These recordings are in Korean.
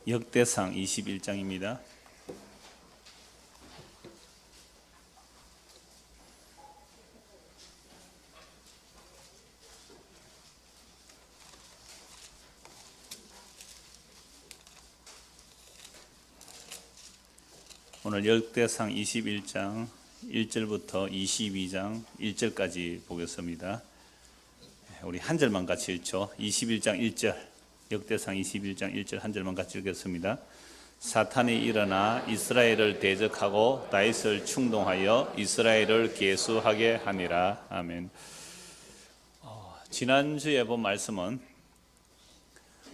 역대상 21장입니다. 오늘 역대상 21장 1절부터 22장 1절까지 보겠습니다. 우리 한 절만 같이 읽죠. 21장 1절, 역대상 21장 1절 한 절만 같이 읽겠습니다. 사탄이 일어나 이스라엘을 대적하고 다윗을 충동하여 이스라엘을 계수하게 하니라. 아멘. 지난주에 본 말씀은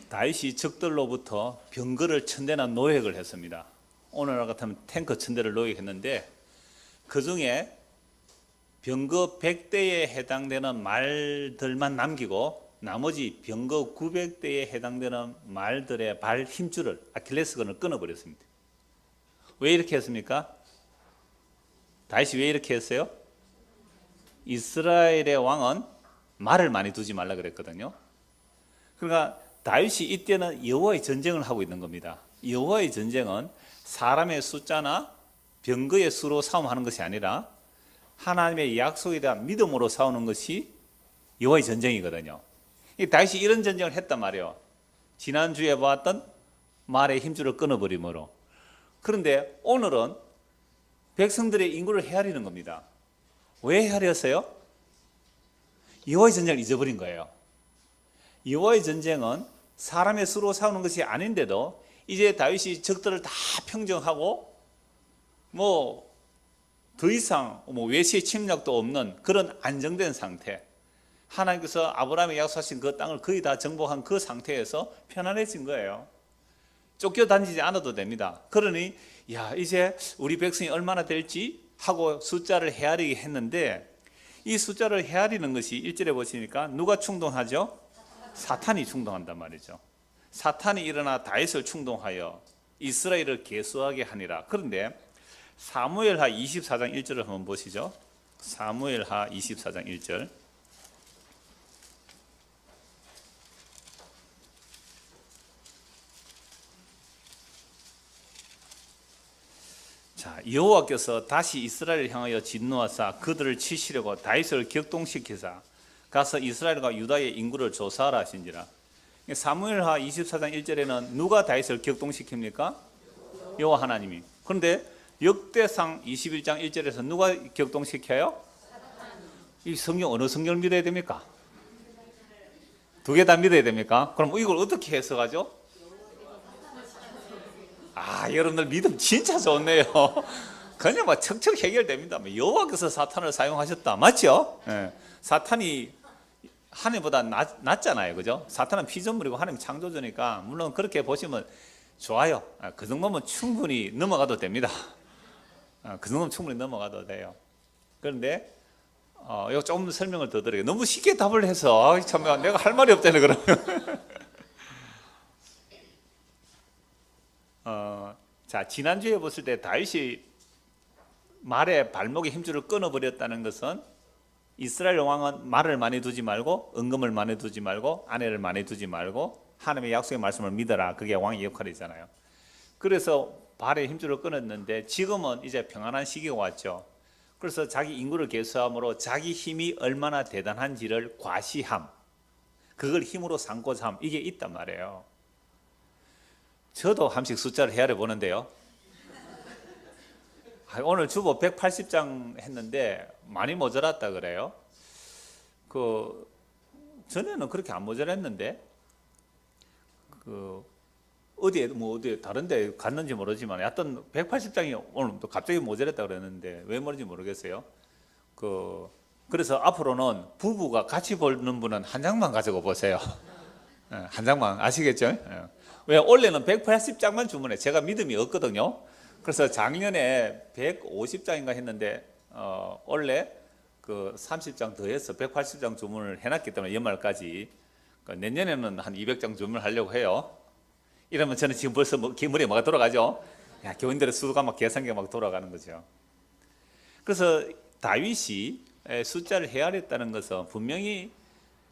다윗이 적들로부터 병거를 1000대나 노획을 했습니다. 오늘 같으면 탱크 1000대를 노획했는데 그 중에 병거 100대에 해당되는 말들만 남기고 나머지 병거 900대에 해당되는 말들의 발 힘줄을 아킬레스건을 끊어버렸습니다. 왜 이렇게 했습니까? 다윗이 왜 이렇게 했어요? 이스라엘의 왕은 말을 많이 두지 말라 그랬거든요. 그러니까 다윗이 이때는 여호와의 전쟁을 하고 있는 겁니다. 여호와의 전쟁은 사람의 숫자나 병거의 수로 싸움하는 것이 아니라 하나님의 약속에 대한 믿음으로 싸우는 것이 여호와의 전쟁이거든요. 다윗이 이런 전쟁을 했단 말이에요. 지난주에 봤던 말의 힘줄을 끊어버림으로. 그런데 오늘은 백성들의 인구를 헤아리는 겁니다. 왜 헤아렸어요? 여호와의 전쟁을 잊어버린 거예요. 여호와의 전쟁은 사람의 수로 싸우는 것이 아닌데도 이제 다윗이 적들을 다 평정하고 더 이상 외세의 침략도 없는 그런 안정된 상태, 하나님께서 아브라함에 약속하신 그 땅을 거의 다 정복한 그 상태에서 편안해진 거예요. 쫓겨다니지 않아도 됩니다. 그러니 이제 우리 백성이 얼마나 될지 하고 숫자를 헤아리게 했는데 이 숫자를 헤아리는 것이 1절에 보시니까 누가 충동하죠? 사탄이 충동한단 말이죠. 사탄이 일어나 다윗을 충동하여 이스라엘을 계수하게 하니라. 그런데 사무엘하 24장 1절을 한번 보시죠. 사무엘하 24장 1절. 자, 여호와께서 다시 이스라엘을 향하여 진노하사 그들을 치시려고 다윗을 격동시키사 가서 이스라엘과 유다의 인구를 조사하라 하신지라. 사무엘하 24장 1절에는 누가 다윗을 격동시킵니까? 여호와 하나님이. 그런데 역대상 21장 1절에서 누가 격동시켜요? 이 성경 어느 성경을 믿어야 됩니까? 두 개 다 믿어야 됩니까? 그럼 이걸 어떻게 해석하죠? 여러분들 믿음 진짜 좋네요. 그냥 척척 해결됩니다. 여호와께서 사탄을 사용하셨다. 맞죠? 네. 사탄이 하나님보다 낫잖아요. 그죠? 사탄은 피조물이고 하나님 창조주니까 물론 그렇게 보시면 좋아요. 그 정도면 충분히 넘어가도 됩니다. 그 정도면 충분히 넘어가도 돼요. 그런데 이거 조금 설명을 더 드려요. 너무 쉽게 답을 해서 참 내가 할 말이 없잖아요. 그러면 자, 지난주에 봤을 때 다윗이 말의 발목의 힘줄을 끊어버렸다는 것은 이스라엘 왕은 말을 많이 두지 말고 은금을 많이 두지 말고 아내를 많이 두지 말고 하나님의 약속의 말씀을 믿어라. 그게 왕의 역할이잖아요. 그래서 발의 힘줄을 끊었는데 지금은 이제 평안한 시기가 왔죠. 그래서 자기 인구를 계수함으로 자기 힘이 얼마나 대단한지를 과시함, 그걸 힘으로 삼고자 함, 이게 있단 말이에요. 저도 한씩 숫자를 헤아려 보는데요. 오늘 주보 180장 했는데 많이 모자랐다 그래요. 전에는 그렇게 안 모자랐는데 어디에 다른 데 갔는지 모르지만 하여튼 180장이 오늘 또 갑자기 모자랐다 그랬는데 왜 그런지 모르겠어요. 그래서 앞으로는 부부가 같이 보는 분은 한 장만 가지고 보세요. 한 장만. 아시겠죠? 왜 원래는 180장만 주문해. 제가 믿음이 없거든요. 그래서 작년에 150장인가 했는데 원래 30장 더해서 180장 주문을 해놨기 때문에 연말까지 내년에는 한 200장 주문을 하려고 해요. 이러면 저는 지금 벌써 머리에 뭐가 돌아가죠? 교인들의 수가 계산기가 돌아가는 거죠. 그래서 다윗이 숫자를 헤아렸다는 것은 분명히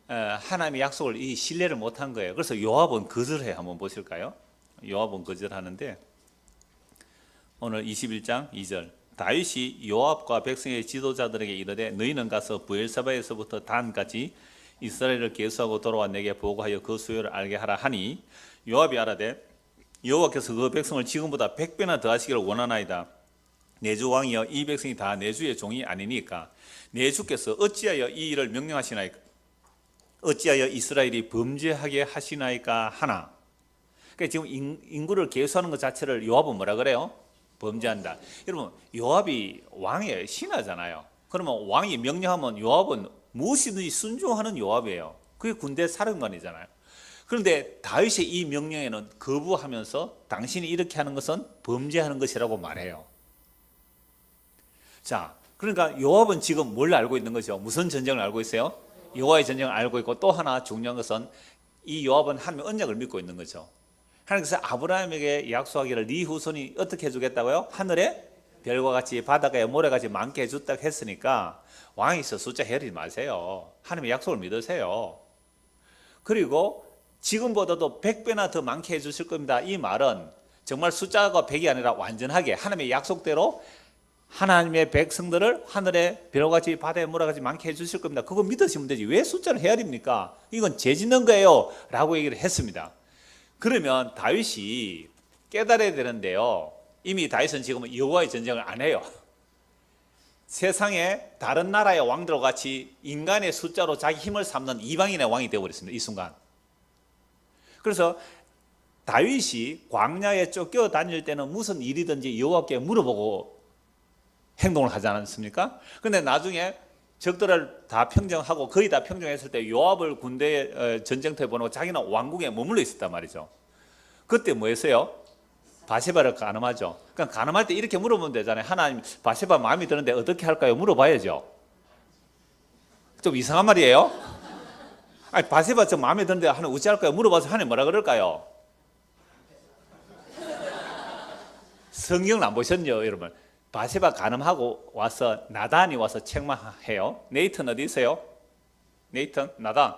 하나님의 약속을 신뢰를 못한 거예요. 그래서 요압은 거절해. 한번 보실까요? 요압은 거절하는데 오늘 21장 2절 다윗이 요압과 백성의 지도자들에게 이르되 너희는 가서 브엘사바에서부터 단까지 이스라엘을 계수하고 돌아와 내게 보고하여 그 수요를 알게 하라 하니 요압이 알아되 여호와께서 그 백성을 지금보다 100배나 더하시기를 원하나이다. 내 주 왕이여 이 백성이 다 내 주의 종이 아니니까 내 주께서 어찌하여 이 일을 명령하시나이까 어찌하여 이스라엘이 범죄하게 하시나이까 하나. 그러니까 지금 인구를 계수하는 것 자체를 요압은 뭐라 그래요? 범죄한다. 여러분 요압이 왕이에요. 신하잖아요. 그러면 왕이 명령하면 요압은 무엇이든지 순종하는 요압이에요. 그게 군대 사령관이잖아요. 그런데 다윗의 이 명령에는 거부하면서 당신이 이렇게 하는 것은 범죄하는 것이라고 말해요. 자, 그러니까 요압은 지금 뭘 알고 있는 거죠? 무슨 전쟁을 알고 있어요? 여호와의 전쟁을 알고 있고 또 하나 중요한 것은 이 요압은 하나님의 언약을 믿고 있는 거죠. 하나님께서 아브라함에게 약속하기를 네 후손이 어떻게 해주겠다고요? 하늘에 별과 같이 바다가에 모래같이 많게 해줬다고 했으니까 왕이서 숫자 헤아리지 마세요. 하나님의 약속을 믿으세요. 그리고 지금보다도 100배나 더 많게 해주실 겁니다. 이 말은 정말 숫자가 100이 아니라 완전하게 하나님의 약속대로 하나님의 백성들을 하늘에 별같이 바다에 모래같이 많게 해주실 겁니다. 그거 믿으시면 되지 왜 숫자를 헤아립니까? 이건 죄 짓는 거예요 라고 얘기를 했습니다. 그러면 다윗이 깨달아야 되는데요, 이미 다윗은 지금 여호와의 전쟁을 안 해요. 세상에 다른 나라의 왕들과 같이 인간의 숫자로 자기 힘을 삼는 이방인의 왕이 되어버렸습니다. 이 순간. 그래서 다윗이 광야에 쫓겨 다닐 때는 무슨 일이든지 여호와께 물어보고 행동을 하지 않았습니까? 그런데 나중에 적들을 다 평정하고 거의 다 평정했을 때 요압을 군대 전쟁터에 보내고 자기는 왕궁에 머물러 있었단 말이죠. 그때 뭐 했어요? 바세바를 간음하죠. 그러니까 간음할 때 이렇게 물어보면 되잖아요. 하나님 바세바 마음에 드는데 어떻게 할까요? 물어봐야죠. 좀 이상한 말이에요. 아니 바세바 저 마음에 드는데 하나님 어찌 할까요? 물어봐서 하나님 뭐라 그럴까요? 성경을 안 보셨죠, 여러분? 바세바 간음하고 와서 나단이 와서 책망해요. 네이튼 어디 있어요? 네이튼? 나단?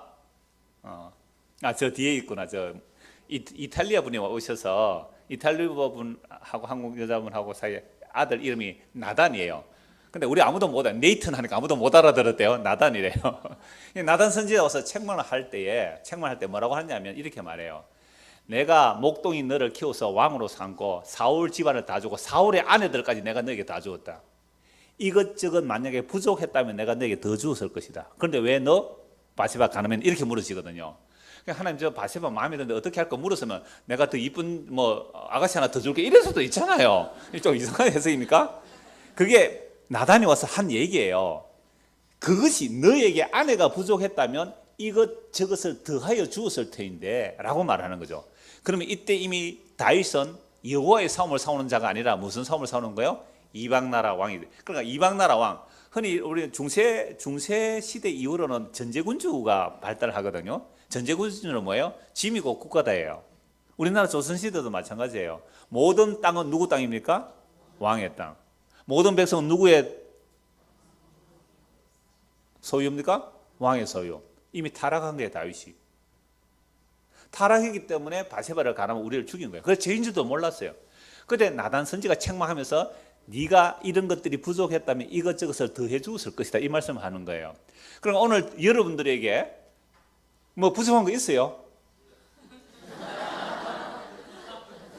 저 뒤에 있구나. 저 이탈리아 분이 오셔서 이탈리아 분하고 한국 여자분하고 사이에 아들 이름이 나단이에요. 근데 우리 아무도 못 알아. 네이튼 하니까 아무도 못 알아들었대요. 나단이래요. 나단 선지자 와서 책망을 할 때 뭐라고 하냐면 이렇게 말해요. 내가 목동이 너를 키워서 왕으로 삼고 사울 집안을 다 주고 사울의 아내들까지 내가 너에게 다 주었다. 이것저것 만약에 부족했다면 내가 너에게 더 주었을 것이다. 그런데 왜 너 바세바 간음했냐 이렇게 물으시거든요. 하나님 저 바세바 마음에 드는데 어떻게 할까 물었으면 내가 더 이쁜 뭐 아가씨 하나 더 줄게 이럴 수도 있잖아요. 좀 이상한 해석입니까? 그게 나단이 와서 한 얘기예요. 그것이 너에게 아내가 부족했다면 이것저것을 더하여 주었을 터인데 라고 말하는 거죠. 그러면 이때 이미 다윗은 여호와의 싸움을 싸우는 자가 아니라 무슨 싸움을 싸우는 거예요? 이방나라 왕이. 그러니까 이방나라 왕, 흔히 우리 중세 시대 이후로는 전제군주가 발달하거든요. 전제군주는 뭐예요? 짐이고 국가다예요. 우리나라 조선시대도 마찬가지예요. 모든 땅은 누구 땅입니까? 왕의 땅. 모든 백성은 누구의 소유입니까? 왕의 소유. 이미 타락한 거예요, 다윗이. 타락했기 때문에 바세바를 간하면 우리를 죽인 거예요. 그래서 죄인 줄도 몰랐어요. 그때 나단 선지가 책망하면서 네가 이런 것들이 부족했다면 이것저것을 더해 주었을 것이다 이 말씀을 하는 거예요. 그럼 오늘 여러분들에게 뭐 부족한 거 있어요?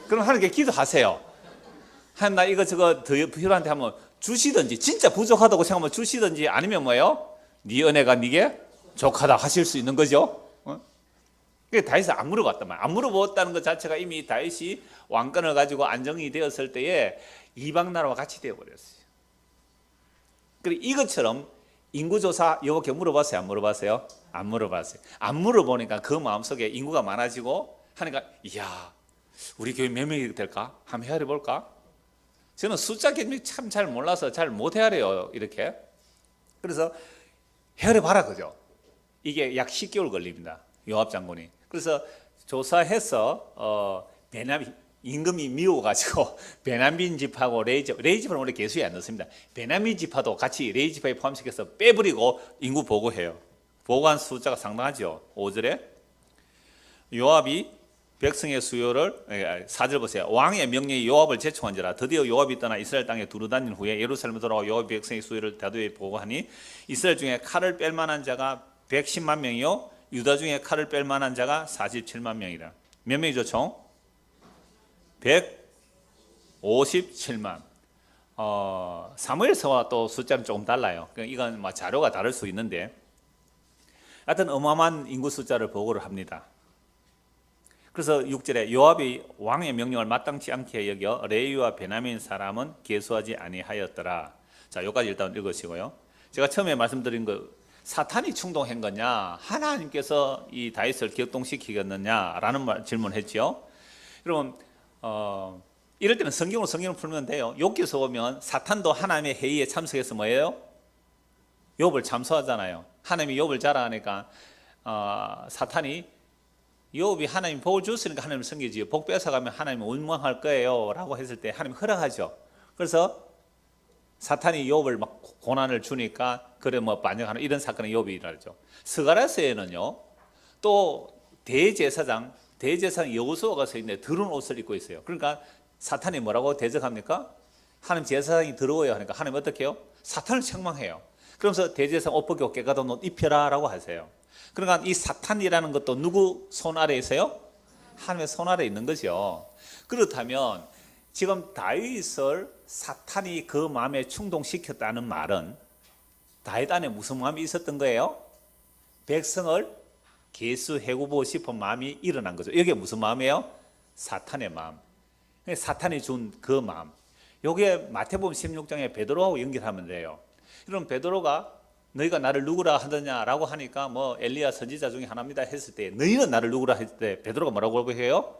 그럼 하나님께 기도하세요. 하나님 나 이것저것 더 필요한데 하면 주시든지, 진짜 부족하다고 생각하면 주시든지, 아니면 뭐예요? 네 은혜가 네게 족하다 하실 수 있는 거죠. 다윗은 안 물어봤단 말이에요. 안 물어봤다는 것 자체가 이미 다윗이 왕권을 가지고 안정이 되었을 때에 이방 나라와 같이 되어버렸어요. 그리고 이것처럼 인구조사 여호와께 물어봤어요? 안 물어봤어요? 안 물어봤어요. 안 물어보니까 그 마음속에 인구가 많아지고 하니까 이야 우리 교회 몇 명이 될까? 한번 헤아려볼까? 저는 숫자 개념이 참 잘 몰라서 잘 못 헤아려요 이렇게. 그래서 헤아려봐라 그죠? 이게 약 10개월 걸립니다. 요압 장군이. 그래서 조사해서 베냐민 임금이 미워가지고 베냐민 집하고 레위 집은 원래 계수에 안 넣습니다. 베냐민 집하도 같이 레위 집하에 포함시켜서 빼버리고 인구 보고해요. 보고한 숫자가 상당하죠. 5절에 요압이 백성의 수요를 4절 보세요. 왕의 명령이 요압을 제청한지라 드디어 요압이 떠나 이스라엘 땅에 두루다닌 후에 예루살렘에 돌아와 요압이 백성의 수요를 다도에 보고하니 이스라엘 중에 칼을 뺄 만한 자가 110만 명이요 유다 중에 칼을 뺄 만한 자가 47만 명이라. 몇 명이죠 총? 157만. 사무엘서와 또 숫자는 조금 달라요. 이건 뭐 자료가 다를 수 있는데 하여튼 어마어마한 인구 숫자를 보고를 합니다. 그래서 6절에 요압이 왕의 명령을 마땅치 않게 여겨 레위와 베냐민 사람은 계수하지 아니하였더라. 자, 여기까지 일단 읽으시고요. 제가 처음에 말씀드린 거 사탄이 충동한 거냐, 하나님께서 이 다윗을 격동시키겠느냐라는 질문했죠. 여러분, 이럴 때는 성경을 풀면 돼요. 욥기서 보면 사탄도 하나님의 회의에 참석해서 뭐예요? 욥을 참소하잖아요. 하나님이 욥을 자랑하니까 사탄이 욥이 하나님 복을 줬으니까 하나님을 섬기지 복 뺏어가면 하나님은 원망할 거예요 라고 했을 때 하나님 허락하죠. 그래서 사탄이 욥을 막 고난을 주니까 그래 뭐 반역하는 이런 사건이 욥이 일어나죠. 스가랴서에는요 또 대제사장 여호수아가 서 있는데 더러운 옷을 입고 있어요. 그러니까 사탄이 뭐라고 대적합니까? 하나님 제사장이 더러워요 하니까 하나님 어떻게 해요? 사탄을 책망해요. 그러면서 대제사장 옷 벗기고 깨끗한 옷 입혀라 라고 하세요. 그러니까 이 사탄이라는 것도 누구 손 아래에 있어요? 하나님의 손 아래에 있는 거죠. 그렇다면 지금 다윗을 사탄이 그 마음에 충동시켰다는 말은 다윗 안에 무슨 마음이 있었던 거예요? 백성을 계수해보고 싶은 마음이 일어난 거죠. 이게 무슨 마음이에요? 사탄의 마음. 사탄이 준 그 마음. 이게 마태복음 16장에 베드로하고 연결하면 돼요. 그럼 베드로가 너희가 나를 누구라 하더냐라고 하니까 뭐 엘리야 선지자 중에 하나입니다 했을 때 너희는 나를 누구라 했을 때 베드로가 뭐라고 고백해요?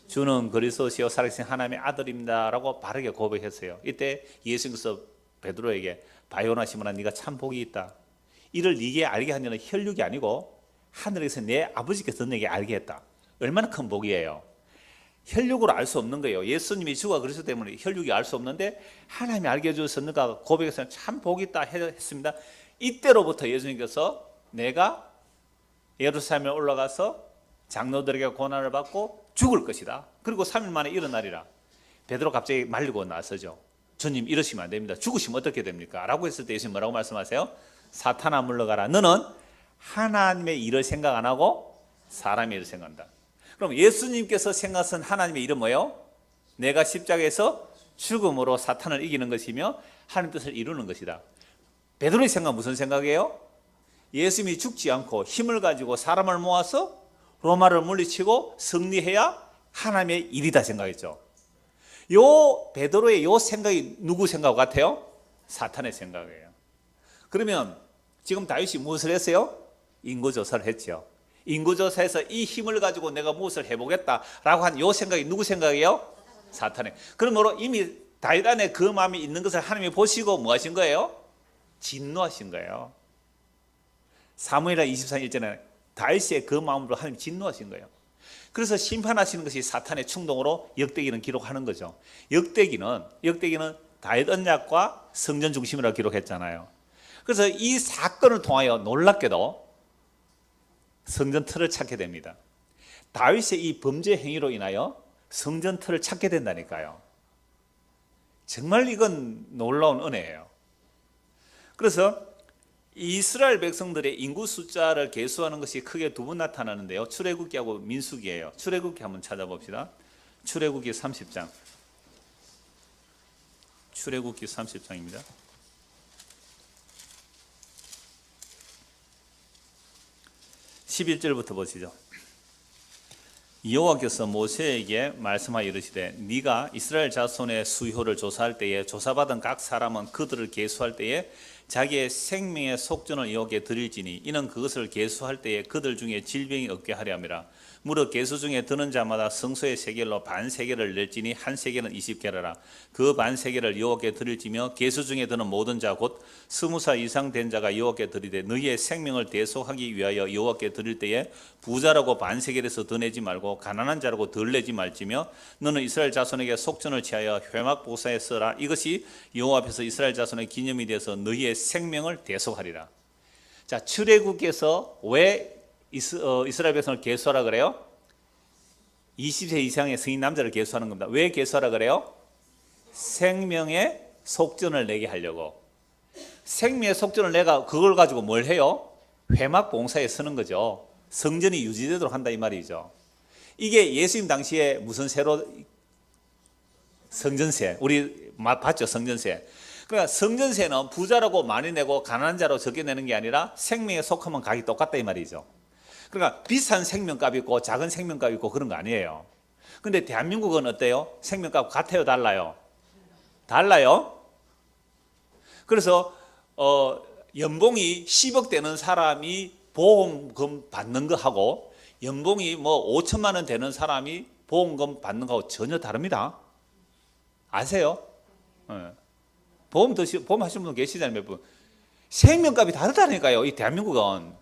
주는 그리스도시요 살아계신 하나님의 아들입니다라고 바르게 고백했어요. 이때 예수님께서 베드로에게 바요나 시몬아 네가 참 복이 있다. 이를 네게 알게 한 일은 혈육이 아니고 하늘에서 내 아버지께서 내게 알게 했다. 얼마나 큰 복이에요. 혈육으로 알 수 없는 거예요. 예수님이 주가 그리스도 때문에 혈육이 알 수 없는데 하나님이 알게 해주셔서 너가 고백해서 참 복이 있다 했습니다. 이때로부터 예수님께서 내가 예루살렘에 올라가서 장로들에게 고난을 받고 죽을 것이다. 그리고 3일 만에 일어나리라. 베드로 갑자기 말리고 나서죠. 주님 이러시면 안 됩니다. 죽으시면 어떻게 됩니까? 라고 했을 때 예수님 뭐라고 말씀하세요? 사탄아 물러가라. 너는 하나님의 일을 생각 안 하고 사람의 일을 생각한다. 그럼 예수님께서 생각하신 하나님의 일은 뭐예요? 내가 십자가에서 죽음으로 사탄을 이기는 것이며 하나님 뜻을 이루는 것이다. 베드로의 생각은 무슨 생각이에요? 예수님이 죽지 않고 힘을 가지고 사람을 모아서 로마를 물리치고 승리해야 하나님의 일이다 생각했죠. 요 베드로의 요 생각이 누구 생각 같아요? 사탄의 생각이에요. 그러면 지금 다윗이 무엇을 했어요? 인구조사를 했죠. 인구조사에서 이 힘을 가지고 내가 무엇을 해보겠다라고 한 요 생각이 누구 생각이에요? 사탄의. 그러므로 이미 다윗 안에 그 마음이 있는 것을 하나님이 보시고 뭐 하신 거예요? 진노하신 거예요. 사무엘하 24장 1절에 다윗의 그 마음으로 하나님 진노하신 거예요. 그래서 심판하시는 것이 사탄의 충동으로 역대기는 기록하는 거죠. 역대기는 다윗 언약과 성전 중심이라고 기록했잖아요. 그래서 이 사건을 통하여 놀랍게도 성전 틀을 찾게 됩니다. 다윗의 이 범죄 행위로 인하여 성전 틀을 찾게 된다니까요. 정말 이건 놀라운 은혜예요. 그래서 이스라엘 백성들의 인구 숫자를 계수하는 것이 크게 두 번 나타나는데요. 출애굽기하고 민수기예요. 출애굽기 한번 찾아봅시다. 출애굽기 30장. 출애굽기 30장입니다. 11절부터 보시죠. 여호와께서 모세에게 말씀하여 이르시되 네가 이스라엘 자손의 수효를 조사할 때에 조사받은 각 사람은 그들을 계수할 때에 자기의 생명의 속전을 여호와께 드릴지니 이는 그것을 계수할 때에 그들 중에 질병이 없게 하려 함이라. 무릇 계수 중에 드는 자마다 성소의 세겔로 반 세겔을 낼지니 한 세겔은 20게라라. 그 반 세겔을 여호와께 드릴지며 계수 중에 드는 모든 자 곧 20살 이상 된 자가 여호와께 드리되 너희의 생명을 대속하기 위하여 여호와께 드릴 때에 부자라고 반 세겔에서 더 내지 말고 가난한 자라고 덜 내지 말지며 너는 이스라엘 자손에게 속전을 취하여 회막 보사에 써라. 이것이 여호와 앞에서 이스라엘 자손의 기념이 되어서 너희의 생명을 대속하리라. 자, 출애굽에서 왜 이스라엘 백성을 계수하라 그래요? 20세 이상의 성인 남자를 계수하는 겁니다. 왜 계수하라 그래요? 생명의 속전을 내게 하려고. 생명의 속전을 내가 그걸 가지고 뭘 해요? 회막 봉사에 쓰는 거죠. 성전이 유지되도록 한다 이 말이죠. 이게 예수님 당시에 무슨 세로? 성전세. 우리 봤죠, 성전세. 그러니까 성전세는 부자라고 많이 내고 가난한 자로 적게 내는 게 아니라 생명에 속하면 값이 똑같다 이 말이죠. 그러니까 비싼 생명값이 있고 작은 생명값이 있고 그런 거 아니에요. 근데 대한민국은 어때요? 생명값 같아요, 달라요? 달라요. 그래서 연봉이 10억 되는 사람이 보험금 받는 거하고 연봉이 뭐 5천만 원 되는 사람이 보험금 받는 거하고 전혀 다릅니다. 아세요? 보험 하시는 분 계시잖아요, 몇 분. 생명값이 다르다니까요, 이 대한민국은.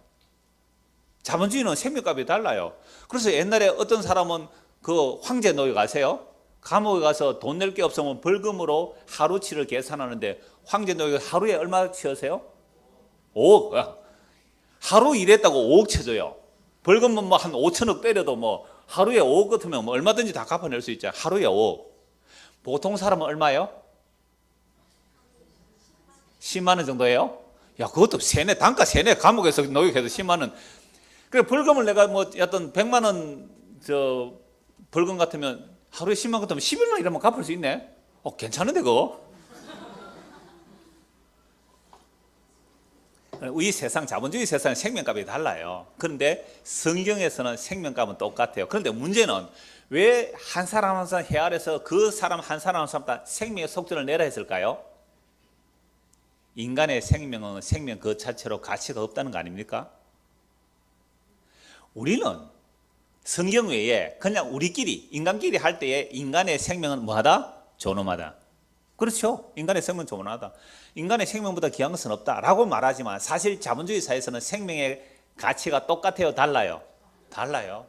자본주의는 생명값이 달라요. 그래서 옛날에 어떤 사람은 그 황제 노예 가세요. 감옥에 가서 돈 낼 게 없으면 벌금으로 하루치를 계산하는데 황제 노예가 하루에 얼마 치으세요? 5억. 하루 일했다고 5억 쳐줘요. 벌금은 뭐 한 5천억 때려도 뭐 하루에 5억 같으면 뭐 얼마든지 다 갚아낼 수 있죠. 하루에 5억. 보통 사람은 얼마예요? 10만 원 정도예요? 야, 그것도 세네, 단가 세네. 감옥에서 노역해서 10만 원. 그래, 벌금을 내가 뭐 어떤 100만 원 벌금 같으면 하루에 10만 원 같으면 11만 원 이러면 갚을 수 있네. 괜찮은데 그거? 이 세상, 자본주의 세상은 생명값이 달라요. 그런데 성경에서는 생명값은 똑같아요. 그런데 문제는 왜 한 사람 한 사람 헤아려서 그 사람 한 사람 한 사람 다 생명의 속전을 내라 했을까요? 인간의 생명은 생명 그 자체로 가치가 없다는 거 아닙니까? 우리는 성경 외에 그냥 우리끼리 인간끼리 할 때에 인간의 생명은 뭐하다? 존엄하다. 그렇죠. 인간의 생명은 존엄하다. 인간의 생명보다 귀한 것은 없다라고 말하지만 사실 자본주의 사회에서는 생명의 가치가 똑같아요, 달라요? 달라요.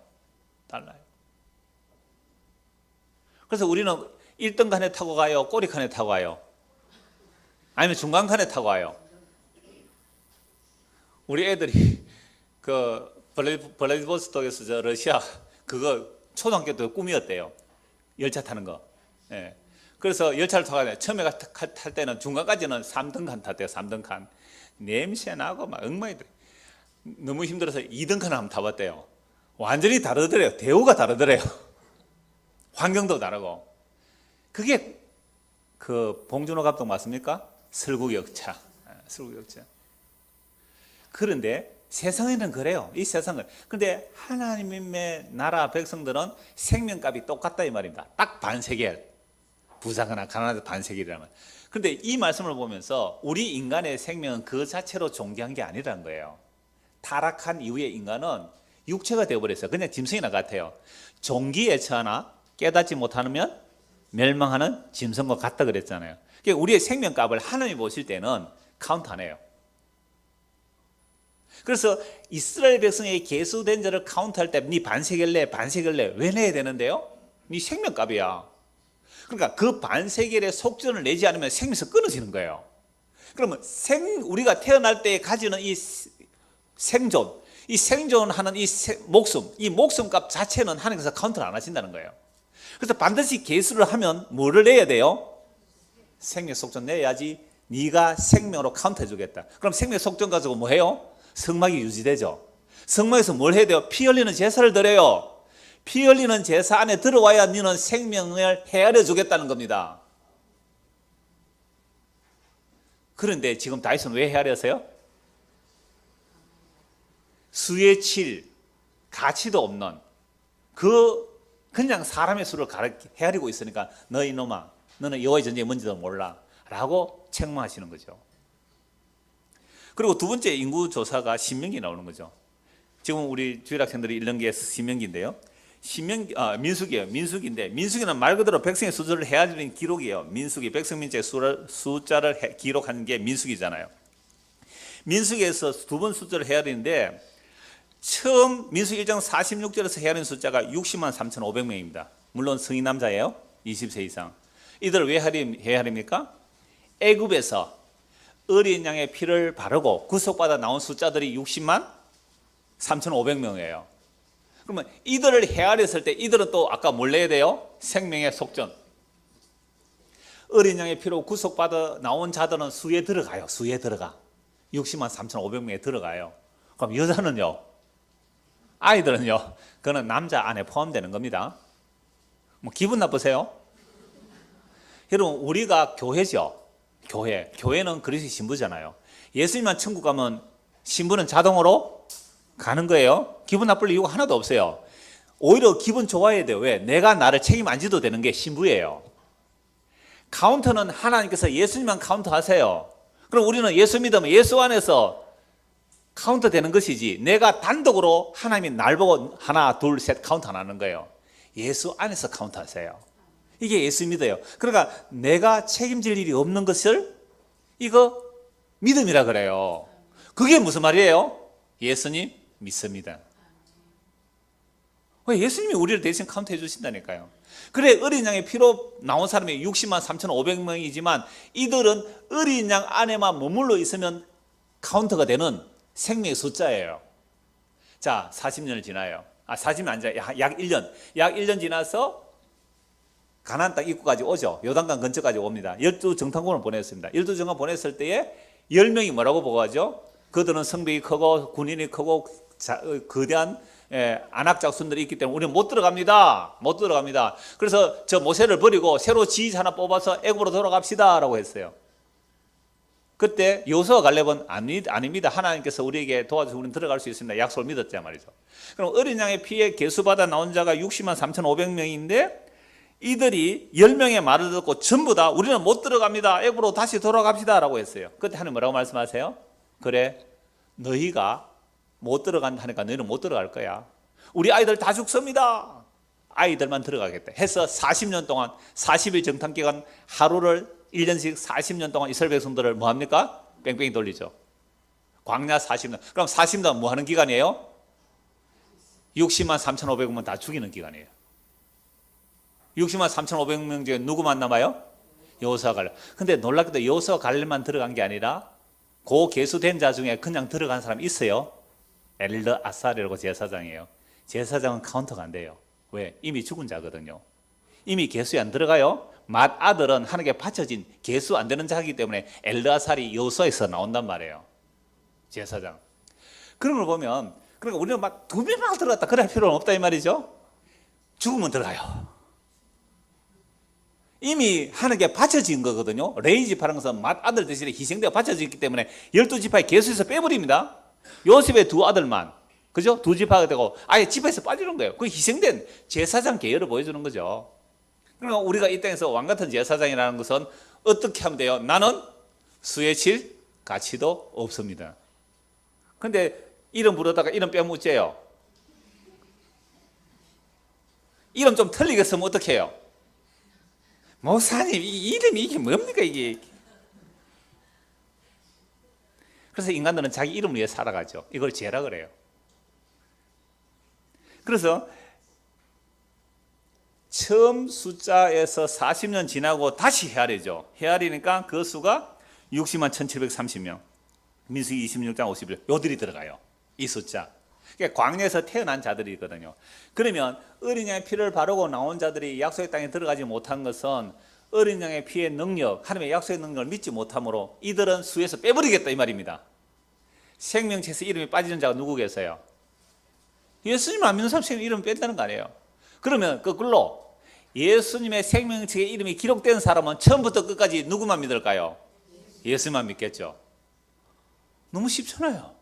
그래서 우리는 1등 칸에 타고 가요, 꼬리 칸에 타고 가요? 아니면 중간 칸에 타고 가요? 우리 애들이 블라디보스톡에서 저 러시아 그거 초등학교 때 꿈이었대요. 열차 타는 거. 예. 그래서 열차를 타고 가요. 처음에 탈 때는 중간까지는 3등 칸 탔대요. 3등 칸. 냄새 나고 막 엉망이 돼. 너무 힘들어서 2등 칸을 한번 타봤대요. 완전히 다르더래요. 대우가 다르더래요. 환경도 다르고. 그게 그 봉준호 감독 맞습니까? 설국역차. 설국역차. 그런데 세상에는 그래요. 이 세상은. 그런데 하나님의 나라 백성들은 생명값이 똑같다 이 말입니다. 딱 반세겔. 부자거나 가난하다 반세겔이라면. 그런데 이 말씀을 보면서 우리 인간의 생명은 그 자체로 존귀한 게 아니라는 거예요. 타락한 이후에 인간은 육체가 되어버렸어요. 그냥 짐승이나 같아요. 종기에 처하나 깨닫지 못하면 멸망하는 짐승과 같다 그랬잖아요. 그러니까 우리의 생명값을 하나님이 보실 때는 카운트 안 해요. 그래서 이스라엘 백성에게 계수된 자를 카운트할 때 네 반세겔 내, 반세겔 내. 왜 내야 되는데요? 네 생명값이야. 그러니까 그 반세겔의 속전을 내지 않으면 생명에서 끊어지는 거예요. 그러면 우리가 태어날 때 가지는 이 생존, 이 생존하는 이 목숨, 이 목숨값 자체는 하나님께서 카운트를 안 하신다는 거예요. 그래서 반드시 계수를 하면 뭐를 내야 돼요? 생명 속전 내야지 네가 생명으로 카운트 해주겠다. 그럼 생명 속전 가지고 뭐 해요? 성막이 유지되죠. 성막에서 뭘 해야 돼요? 피 흘리는 제사를 드려요. 피 흘리는 제사 안에 들어와야 너는 생명을 헤아려 주겠다는 겁니다. 그런데 지금 다윗은 왜 헤아려서요? 수의 7, 가치도 없는 그냥 사람의 수를 헤아리고 있으니까 너 이놈아, 너는 여호와의 전쟁이 뭔지도 몰라 라고 책망하시는 거죠. 그리고 두 번째 인구 조사가 신명기 나오는 거죠. 지금 우리 주일학생들이 읽는 게 신명기인데요. 민수기예요. 민수기인데 민수기는 말 그대로 백성의 숫자를 헤아리는 기록이에요. 민수기, 백성민자의 숫자를 기록하는 게 민수기잖아요. 민수기에서 두 번 숫자를 헤아리는데 처음 민수기 1장 46절에서 헤아리는 숫자가 60만 3,500명입니다. 물론 성인 남자예요. 20세 이상. 이들을 왜 헤아립니까? 애굽에서 어린 양의 피를 바르고 구속받아 나온 숫자들이 60만 3,500명이에요. 그러면 이들을 헤아렸을 때 이들은 또 아까 뭘 내야 돼요? 생명의 속전. 어린 양의 피로 구속받아 나온 자들은 수에 들어가요. 수에 들어가. 60만 3,500명에 들어가요. 그럼 여자는요? 아이들은요? 그거는 남자 안에 포함되는 겁니다. 뭐 기분 나쁘세요? 여러분, 우리가 교회죠. 교회는 그리스도의 신부잖아요. 예수님만 천국 가면 신부는 자동으로 가는 거예요. 기분 나쁠 이유가 하나도 없어요. 오히려 기분 좋아야 돼요. 왜? 내가 나를 책임 안 지도 되는 게 신부예요. 카운터는 하나님께서 예수님만 카운터 하세요. 그럼 우리는 예수 믿으면 예수 안에서 카운터 되는 것이지, 내가 단독으로 하나님이 날 보고 하나 둘 셋 카운터 안 하는 거예요. 예수 안에서 카운터 하세요. 이게 예수 믿어요. 그러니까 내가 책임질 일이 없는 것을 이거 믿음이라 그래요. 그게 무슨 말이에요? 예수님 믿습니다. 왜? 예수님이 우리를 대신 카운트 해주신다니까요. 그래, 어린 양의 피로 나온 사람이 60만 3,500명이지만 이들은 어린 양 안에만 머물러 있으면 카운터가 되는 생명의 숫자예요. 자, 40년을 지나요. 40년 아니라 약 1년. 약 1년 지나서 가나안 땅 입구까지 오죠. 요단강 근처까지 옵니다. 12정탐꾼을 보냈습니다. 12정탐꾼 보냈을 때에 10명이 뭐라고 보고하죠? 그들은 성벽이 크고 군인이 크고 거대한 안악작순들이 있기 때문에 우리는 못 들어갑니다. 못 들어갑니다. 그래서 저 모세를 버리고 새로 지휘자 하나 뽑아서 애굽으로 돌아갑시다 라고 했어요. 그때 여호수아 갈렙은 아닙니다. 하나님께서 우리에게 도와줘서 우리는 들어갈 수 있습니다. 약속을 믿었단 말이죠. 그럼 어린 양의 피에 계수받아 나온 자가 60만 3,500명인데 이들이 10명의 말을 듣고 전부 다 우리는 못 들어갑니다. 애굽으로 다시 돌아갑시다 라고 했어요. 그때 하나님 뭐라고 말씀하세요? 그래, 너희가 못 들어간다 하니까 너희는 못 들어갈 거야. 우리 아이들 다 죽습니다. 아이들만 들어가겠다 해서 40년 동안 40일 정탐기간 하루를 1년씩 40년 동안 이스라엘 백성들을 뭐합니까? 뺑뺑이 돌리죠. 광야 40년. 그럼 40년 뭐 하는 기간이에요? 60만 3,500명 다 죽이는 기간이에요. 60만 3,500명 중에 누구만 남아요? 여호수아 갈렙. 근데 놀랍게도 여호수아 갈렙만 들어간 게 아니라 그 계수된 자 중에 그냥 들어간 사람 있어요. 엘더 아사리라고 제사장이에요. 제사장은 카운터가 안 돼요. 왜? 이미 죽은 자거든요. 이미 계수에 안 들어가요. 맏아들은 하나님께 바쳐진 계수 안 되는 자이기 때문에 엘더 아사리 여호수아에서 나온단 말이에요. 제사장. 그런 걸 보면, 그러니까 우리는 막 두 명만 들어갔다 그럴 필요는 없다 이 말이죠. 죽으면 들어가요. 이미 하나님께 바쳐진 거거든요. 레위 지파라는 것은 맏아들 대신에 희생되어 바쳐졌기 때문에 12지파의 계수에서 빼버립니다. 요셉의 두 아들만, 그죠? 두 지파가 되고 아예 지파에서 빠지는 거예요. 그 희생된 제사장 계열을 보여주는 거죠. 그러니까 우리가 이 땅에서 왕 같은 제사장이라는 것은 어떻게 하면 돼요? 나는 수에 칠 가치도 없습니다. 근데 이름 부르다가 이름 빼면 어째요? 이름 좀 틀리게 쓰면 어떻게 해요? 목사님, 이 이름이 이게 뭡니까 이게? 그래서 인간들은 자기 이름을 위해 살아가죠. 이걸 죄라 그래요. 그래서 처음 숫자에서 40년 지나고 다시 헤아리죠. 헤아리니까 그 수가 60만 1,730명. 민수기 26장 51. 요들이 들어가요. 이 숫자. 그러니까 광야에서 태어난 자들이거든요. 그러면 어린 양의 피를 바르고 나온 자들이 약속의 땅에 들어가지 못한 것은 어린 양의 피의 능력, 하나님의 약속의 능력을 믿지 못함으로 이들은 수에서 빼버리겠다 이 말입니다. 생명책에서 이름이 빠지는 자가 누구 계세요? 예수님 안 믿는 사람 생명 이름 뺀다는 거 아니에요. 그러면 거꾸로 예수님의 생명책에 이름이 기록된 사람은 처음부터 끝까지 누구만 믿을까요? 예수만 믿겠죠. 너무 쉽잖아요.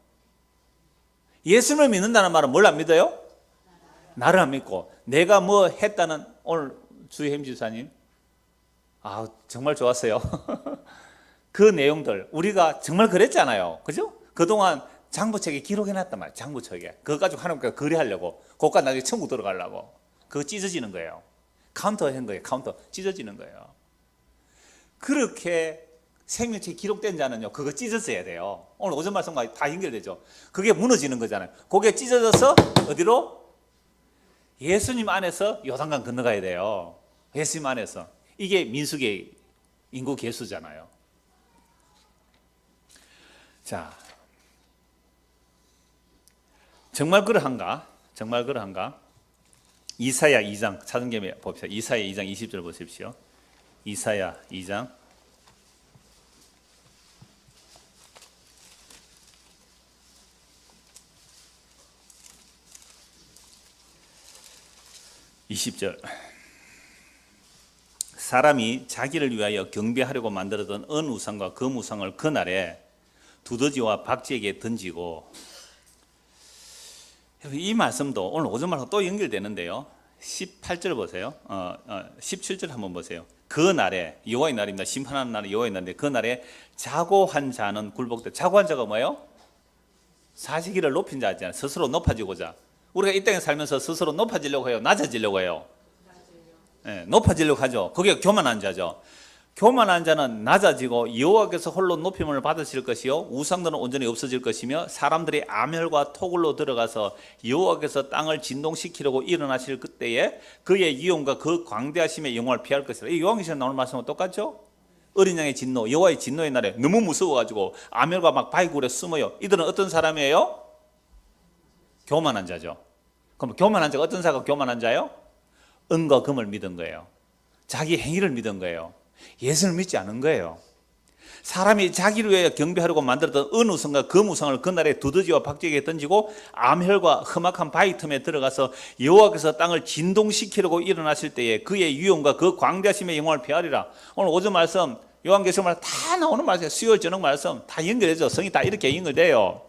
예수님을 믿는다는 말은 뭘 안 믿어요? 나를 안 믿고 내가 뭐 했다는. 오늘 주혜임 지사님 정말 좋았어요. 그 내용들 우리가 정말 그랬잖아요. 그죠? 그동안 장부책에 기록해놨단 말이에요. 장부책에 그거 가지고 하나님과 거래하려고 그것과 나중에 천국 들어가려고 그거 찢어지는 거예요. 카운터 한 거예요. 카운터 찢어지는 거예요. 그렇게 생명책에 기록된 자는요 그거 찢어져야 돼요. 오늘 오전 말씀과 다 연결되죠. 그게 무너지는 거잖아요. 그게 찢어져서 어디로? 예수님 안에서 요단강 건너가야 돼요. 예수님 안에서. 이게 민수기의 인구 계수잖아요. 자, 정말 그러한가? 정말 그러한가? 이사야 2장 찾은 김에 봅시다. 이사야 2장 20절 보십시오. 이사야 2장 20절. 사람이 자기를 위하여 경배하려고 만들었던 은 우상과 금 우상을 그날에 두더지와 박쥐에게 던지고. 이 말씀도 오늘 오전 말하고 또 연결되는데요. 18절 보세요. 17절 한번 보세요. 그 날에, 여호와의 날입니다. 심판하는 날은 여호와의 날인데, 그 날에 자고 한 자는 굴복되. 자고 한 자가 뭐예요? 사시기를 높인 자잖아요. 스스로 높아지고자. 우리가 이 땅에 살면서 스스로 높아지려고 해요? 낮아지려고 해요? 네, 높아지려고 하죠. 그게 교만한 자죠. 교만한 자는 낮아지고 여호와께서 홀로 높임을 받으실 것이요 우상들은 온전히 없어질 것이며 사람들이 암혈과 토굴로 들어가서 여호와께서 땅을 진동시키려고 일어나실 그때에 그의 위엄과 그 광대하심의 영광을 피할 것이라. 이 요한계시록에 나오는 말씀은 똑같죠? 어린 양의 진노, 여호와의 진노의 날에 너무 무서워가지고 암혈과 막 바위굴에 숨어요. 이들은 어떤 사람이에요? 교만한 자죠. 그럼 교만한 자가 어떤 자가 교만한 자예요? 은과 금을 믿은 거예요. 자기 행위를 믿은 거예요. 예수를 믿지 않은 거예요. 사람이 자기를 위해 경배하려고 만들었던 은 우상과 금 우상을 그날에 두더지와 박쥐에게 던지고 암혈과 험악한 바위 틈에 들어가서 여호와께서 땅을 진동시키려고 일어나실 때에 그의 위엄과 그 광대하심의 영광을 피하리라. 오늘 오전 말씀 요한계시록 말씀 다 나오는 말씀이에요. 수요일 저녁 말씀 다 연결해서 성이 다 이렇게 연결돼요.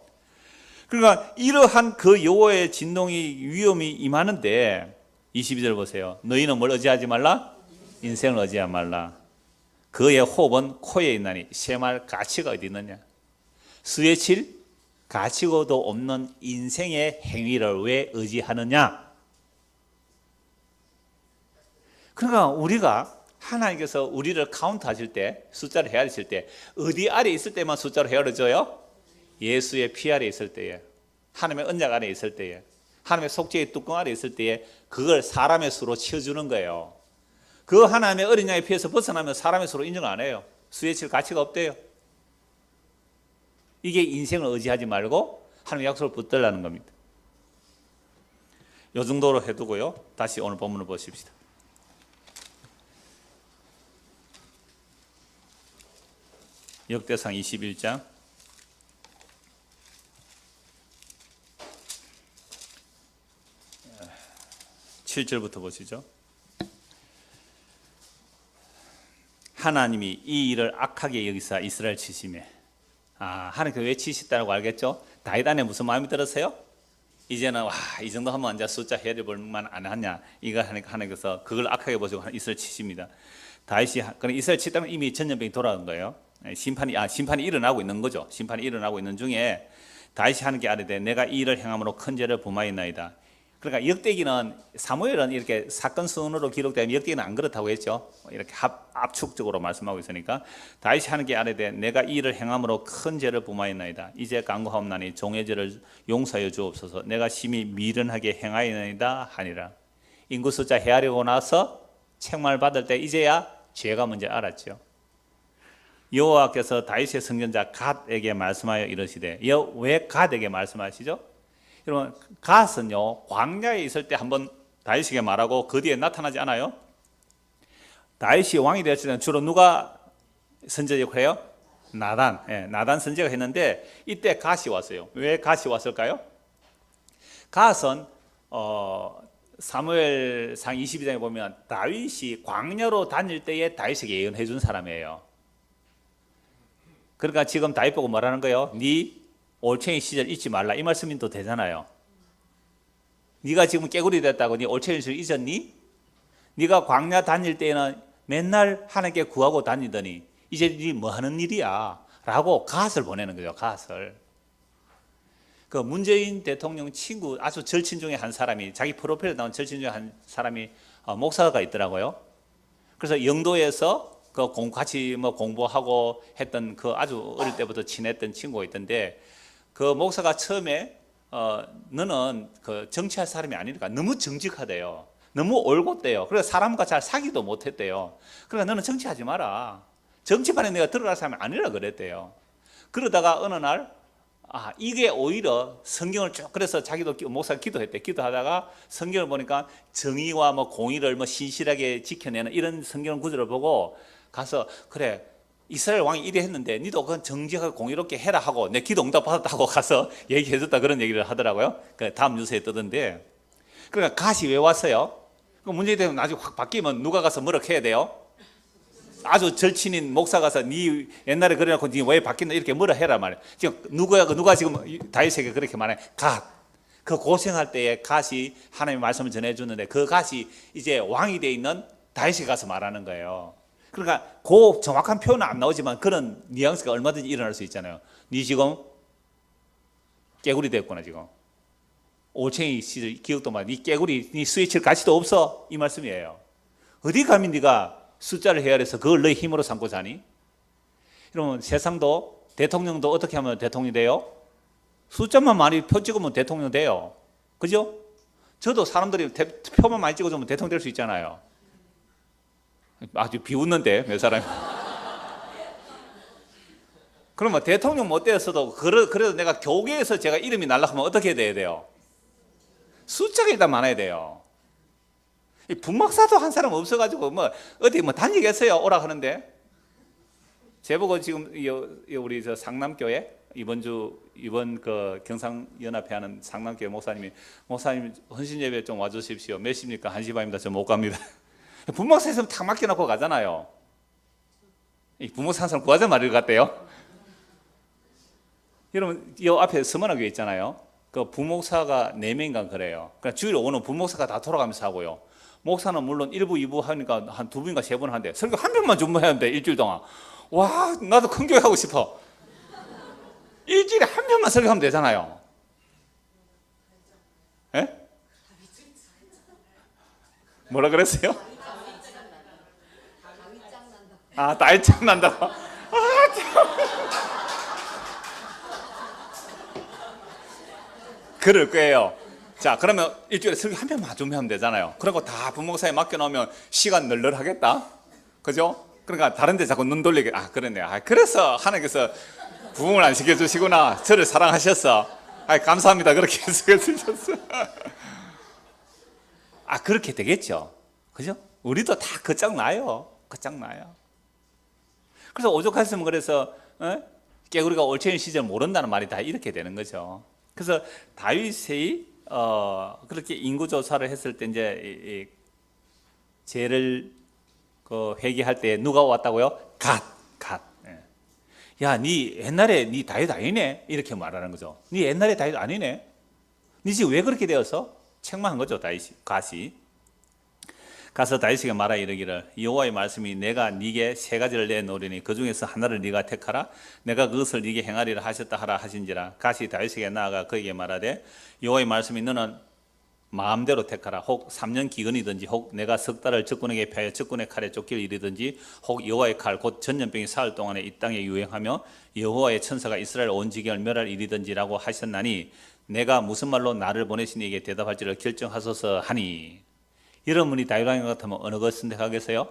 그러니까 이러한 그 여호와의 진동이 위엄이 임하는데 22절 보세요. 너희는 뭘 의지하지 말라? 인생을 의지하지 말라. 그의 호흡은 코에 있나니 쇠말 가치가 어디 있느냐? 수에 칠 가치고도 없는 인생의 행위를 왜 의지하느냐? 그러니까 우리가 하나님께서 우리를 카운트하실 때, 숫자를 헤아리실 때 어디 아래 있을 때만 숫자로 헤아려져요? 예수의 피 아래 있을 때에, 하나님의 언약 아래 있을 때에, 하나님의 속죄의 뚜껑 아래 있을 때에 그걸 사람의 수로 치워주는 거예요. 그 하나님의 어린 양의 피에서 벗어나면 사람의 수로 인정 안 해요. 수에 칠 가치가 없대요. 이게 인생을 의지하지 말고 하나님의 약속을 붙들라는 겁니다. 이 정도로 해두고요. 다시 오늘 본문을 보십시다. 역대상 21장 7절부터 보시죠. 하나님이 이 일을 악하게 여기사 이스라엘 치심에. 하나님께서 왜 치셨다고 알겠죠? 다윗 안에 무슨 마음이 들었어요? 이제는 이 정도 하면 이제 숫자 헤아려 만 안 하냐? 이거 하니까 하나님께서 그걸 악하게 보시고 이스라엘 치십니다. 다윗이 그럼 이스라엘 치다면 이미 전염병이 돌아온 거예요. 심판이 일어나고 있는 거죠. 심판이 일어나고 있는 중에 다윗이 하는 게 아뢰되 내가 이 일을 행함으로 큰 죄를 범하였나이다. 그러니까 역대기는 사무엘은 이렇게 사건 순으로 기록되면 역대기는 안 그렇다고 했죠. 이렇게 압축적으로 말씀하고 있으니까 다윗이 하는 게 아뢰되 내가 이 일을 행함으로 큰 죄를 범하였나이다. 이제 간구하옵나니 종의 죄를 용서하여 주옵소서. 내가 심히 미련하게 행하였나이다 하니라. 인구 숫자 헤아리고 나서 책망을 받을 때 이제야 죄가 뭔지 알았죠. 여호와께서 다윗의 선견자 갓에게 말씀하여 이르시되 왜 갓에게 말씀하시죠? 여러분 갓은요 광야에 있을 때 한번 다윗에게 말하고 그 뒤에 나타나지 않아요? 다윗이 왕이 되었을 때는 주로 누가 선지자 역할해요? 나단 선지자가 했는데 이때 갓이 왔어요. 왜 갓이 왔을까요? 갓은 사무엘상 22장에 보면 다윗이 광야로 다닐 때에 다윗에게 예언해 준 사람이에요. 그러니까 지금 다윗 보고 뭐라는 거예요? 네 올챙이 시절 잊지 말라 이 말씀이 또 되잖아요. 네가 지금 깨구리 됐다고 네 올챙이 시절 잊었니? 네가 광야 다닐 때는 맨날 하나님께 구하고 다니더니 이제 네 뭐 하는 일이야? 라고 갓을 보내는 거죠. 갓을. 그 문재인 대통령 친구 아주 절친 중에 한 사람이 자기 프로필에 나온 절친 중에 한 사람이 목사가 있더라고요. 그래서 영도에서 같이 공부하고 했던 그 아주 어릴 때부터 친했던 친구가 있던데 그 목사가 처음에 너는 그 정치할 사람이 아니니까 너무 정직하대요. 너무 올곧대요. 그래서 사람과 잘 사귀도 못했대요. 그러니까 너는 정치하지 마라. 정치판에 내가 들어갈 사람이 아니라 그랬대요. 그러다가 어느 날 이게 오히려 성경을 쭉, 그래서 자기도 목사 기도했대. 기도하다가 성경을 보니까 정의와 뭐 공의를 뭐 신실하게 지켜내는 이런 성경 구절을 보고 가서, 그래, 이스라엘 왕이 이래 했는데 니도 그건 정직하고 공의롭게 해라 하고 내 기도 응답 받았다고 가서 얘기해줬다, 그런 얘기를 하더라고요. 그 다음 뉴스에 뜨던데. 그러니까 갓이 왜 왔어요? 그 문제가 되면 나중에 확 바뀌면 누가 가서 뭐라 해야 돼요? 아주 절친인 목사 가서 니 옛날에 그래놓고 니 왜 바뀌나 이렇게 뭐라 해라 말이야. 지금 누가 지금 다윗에게 그렇게 말해? 갓. 그 고생할 때에 갓이 하나님의 말씀을 전해주는데 그 갓이 이제 왕이 돼 있는 다윗에게 가서 말하는 거예요. 그러니까 그 정확한 표현은 안 나오지만 그런 뉘앙스가 얼마든지 일어날 수 있잖아요. 니 지금 깨구리 됐구나 지금. 올챙이 시절 기억도 마. 니 깨구리, 니 스위치를 가치도 없어, 이 말씀이에요. 어디 감히 네가 숫자를 헤아려서 그걸 너의 힘으로 삼고 사니? 그러면 세상도, 대통령도 어떻게 하면 대통령이 돼요? 숫자만 많이 표 찍으면 대통령 돼요. 그죠? 저도 사람들이 표만 많이 찍어주면 대통령 될 수 있잖아요. 아주 비웃는데 몇 사람이. 그러면 대통령 못 되었어도 그래도 내가 교계에서 제가 이름이 날라가면 어떻게 돼야 돼요? 숫자가 일단 많아야 돼요. 분막사도 한 사람 없어가지고 뭐 어디 뭐 다니겠어요 오라 하는데, 제보고 지금 우리 저 상남교회 이번 그 경상연합회 하는 상남교회 목사님 헌신예배 좀 와주십시오. 몇 시입니까? 1시 반입니다. 저 못 갑니다. 분막사 있으면 탁 맡겨놓고 가잖아요. 이 분막사 한 사람 구하자 말일 같대요. 여러분 이 앞에 서문화교회 있잖아요. 그 부목사가 4명인가 그래요. 그러니까 주일에 오는 부목사가 다 돌아가면서 하고요. 목사는 물론 1부, 2부 하니까 한 2부인가 3번 하는데 설교 한 편만 준비해야 하는데 일주일 동안. 와, 나도 큰 교회 하고 싶어. 일주일에 한 편만 설교하면 되잖아요. 예? 뭐라 그랬어요? 다윗장 난다고. 그럴 거예요. 자, 그러면 일주일에 설교 한 편만 준비하면 되잖아요. 그리고 다 부목사에 맡겨놓으면 시간 널널하겠다. 그죠? 그러니까 다른 데 자꾸 눈 돌리게. 그러네. 그래서 하나님께서 부흥을 안 시켜주시구나. 저를 사랑하셨어. 감사합니다. 그렇게 해주셨어. 그렇게 되겠죠. 그죠? 우리도 다 끝장나요. 끝장나요. 그래서 오죽했으면 그래서 깨구리가 올챙이 시절 모른다는 말이 다 이렇게 되는 거죠. 그래서 다윗이 그렇게 인구 조사를 했을 때 이제 죄를 회개할 때 누가 왔다고요? 갓. 야, 니 옛날에 니 다윗 아니네? 이렇게 말하는 거죠. 니 옛날에 다윗 아니네? 니 지금 왜 그렇게 되어서? 책망한 거죠, 갓이. 가서 다윗에게 말하 이르기를 여호와의 말씀이 내가 네게 3가지를 내놓으리니 그 중에서 하나를 네가 택하라. 내가 그것을 네게 행하리라 하셨다 하라 하신지라. 갓이 다윗에게 나아가 그에게 말하되 여호와의 말씀이 너는 마음대로 택하라. 혹 3년 기근이든지 혹 내가 석 달을 적군에게 패하여 적군의 칼에 쫓길 일이든지 혹 여호와의 칼 곧 전염병이 사흘 동안에 이 땅에 유행하며 여호와의 천사가 이스라엘 온 지경을 멸할 일이든지라고 하셨나니 내가 무슨 말로 나를 보내신 이에게 대답할지를 결정하소서 하니. 여러분이 다윗 왕 같으면 어느 것 선택하겠어요?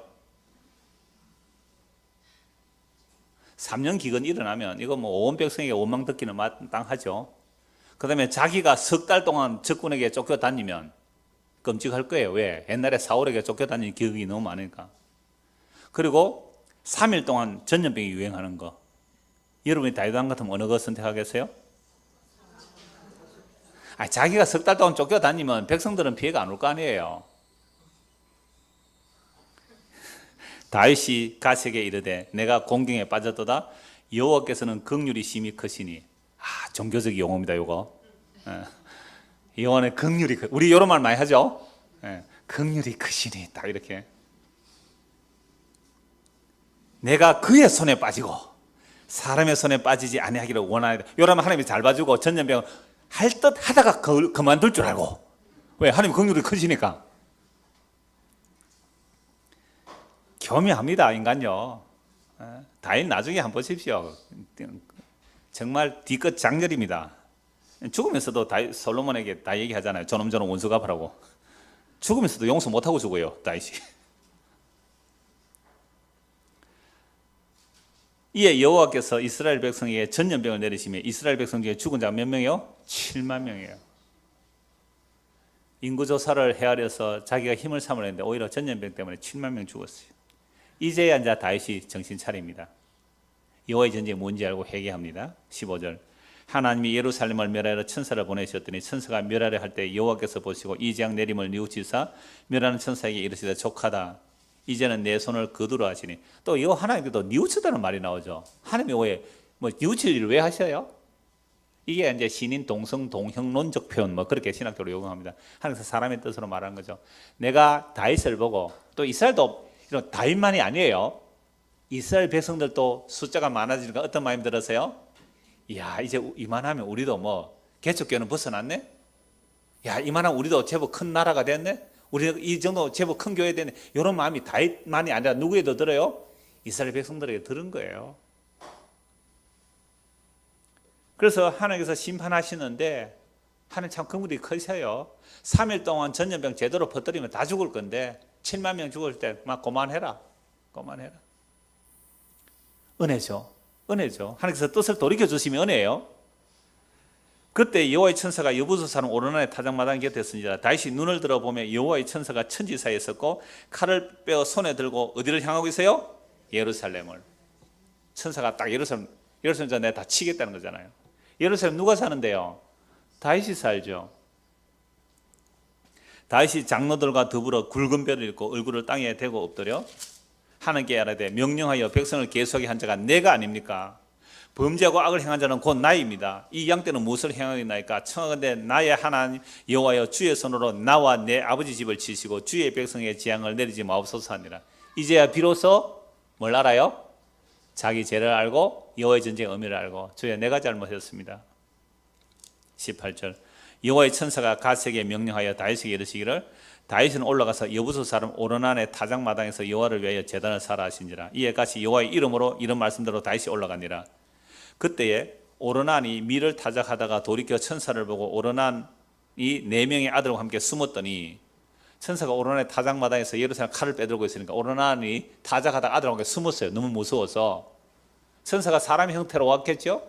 3년 기근 일어나면 이거 뭐 온 백성에게 원망 듣기는 마땅하죠. 그 다음에 자기가 석 달 동안 적군에게 쫓겨다니면 끔찍할 거예요. 왜? 옛날에 사울에게 쫓겨다니는 기억이 너무 많으니까. 그리고 3일 동안 전염병이 유행하는 거. 여러분이 다윗 왕 같으면 어느 것 선택하겠어요? 자기가 석 달 동안 쫓겨다니면 백성들은 피해가 안 올 거 아니에요. 다윗이 갓에게 이르되 내가 공경에 빠졌도다. 여호와께서는 긍휼이 심히 크시니. 종교적 용어입니다. 요거. 여호와는 긍휼이 우리 이런 말 많이 하죠. 긍휼이 크시니 딱 이렇게. 내가 그의 손에 빠지고 사람의 손에 빠지지 아니하기를 원하노라. 요러면 하나님이 잘 봐주고 전염병 할 듯 하다가 그만둘 줄 알고. 왜? 하나님 긍휼이 크시니까. 교묘합니다, 인간요. 다윗 나중에 한번 보십시오. 정말 뒤끝 장렬입니다. 죽으면서도 솔로몬에게 다 얘기하잖아요. 저놈 원수 갚으라고. 죽으면서도 용서 못하고 죽어요, 다윗이. 이에 여호와께서 이스라엘 백성에게 전염병을 내리시며 이스라엘 백성 중에 죽은 자가 몇 명이요? 7만 명이에요. 인구조사를 헤아려서 자기가 힘을 삼으려는데 오히려 전염병 때문에 7만 명 죽었어요. 이제야 이제 다윗이 정신 차립니다. 여호와의 전쟁이 뭔지 알고 회개합니다. 15절 하나님이 예루살렘을 멸하러 천사를 보내셨더니 천사가 멸하려 할 때 여호와께서 보시고 이 재앙 내림을 뉘우치사 멸하는 천사에게 이르시되 족하다. 이제는 내 손을 거두라 하시니 또 여호와 하나님께도 뉘우치다는 말이 나오죠. 하나님이 왜 뉘우칠 일을 왜 하셔요? 이게 이제 신인 동성 동형론적 표현 그렇게 신학적으로 요구합니다. 하나님께서 사람의 뜻으로 말하는 거죠. 내가 다윗을 보고 또 이스라엘도 이런 다윗만이 아니에요. 이스라엘 백성들도 숫자가 많아지니까 어떤 마음이 들었어요? 야 이제 이만하면 우리도 개척교회는 벗어났네. 야 이만하면 우리도 제법 큰 나라가 됐네. 우리 이 정도 제법 큰 교회 됐네. 이런 마음이 다윗만이 아니라 누구에도 들어요? 이스라엘 백성들에게 들은 거예요. 그래서 하나님께서 심판하시는데 하나님 참 긍휼이 크셔요. 3일 동안 전염병 제대로 퍼뜨리면 다 죽을 건데 7만 명 죽을 때 막 그만해라. 은혜죠. 하나님께서 뜻을 돌이켜주시면 은혜예요. 그때 여호와의 천사가 여부수 사람 오르난의 타작마당 곁에 있으니라. 다윗이 눈을 들어보며 여호와의 천사가 천지 사이에 있었고 칼을 빼어 손에 들고 어디를 향하고 있어요? 예루살렘을. 천사가 딱 예루살렘 내가 다 치겠다는 거잖아요. 예루살렘 누가 사는데요? 다윗이 살죠. 다윗이 장로들과 더불어 굵은 뼈를 입고 얼굴을 땅에 대고 엎드려 하나님께 아뢰되 명령하여 백성을 계속하게 한 자가 내가 아닙니까? 범죄하고 악을 행한 자는 곧 나입니다. 이 양떼는 무엇을 행하겠나이까? 청하건대 나의 하나님 여호와여 주의 손으로 나와 내 아버지 집을 치시고 주의 백성의 재앙을 내리지 마옵소서 하니라. 이제야 비로소 뭘 알아요? 자기 죄를 알고 여호와의 전쟁의 의미를 알고 주여 내가 잘못했습니다. 18절 여호와의 천사가 갓에게 명령하여 다윗에게 이르시기를 다윗은 올라가서 여부수 사람 오르난의 타작마당에서 여호와를 위하여 제단을 쌓으라 하신지라. 이에 같이 여호와의 이름으로 이런 말씀대로 다윗이 올라가니라. 그때에 오르난이 밀을 타작하다가 돌이켜 천사를 보고 오르난이 4명의 아들과 함께 숨었더니 천사가 오르난의 타작마당에서 예루살렘 칼을 빼들고 있으니까 오르난이 타작하다가 아들과 함께 숨었어요. 너무 무서워서. 천사가 사람의 형태로 왔겠죠?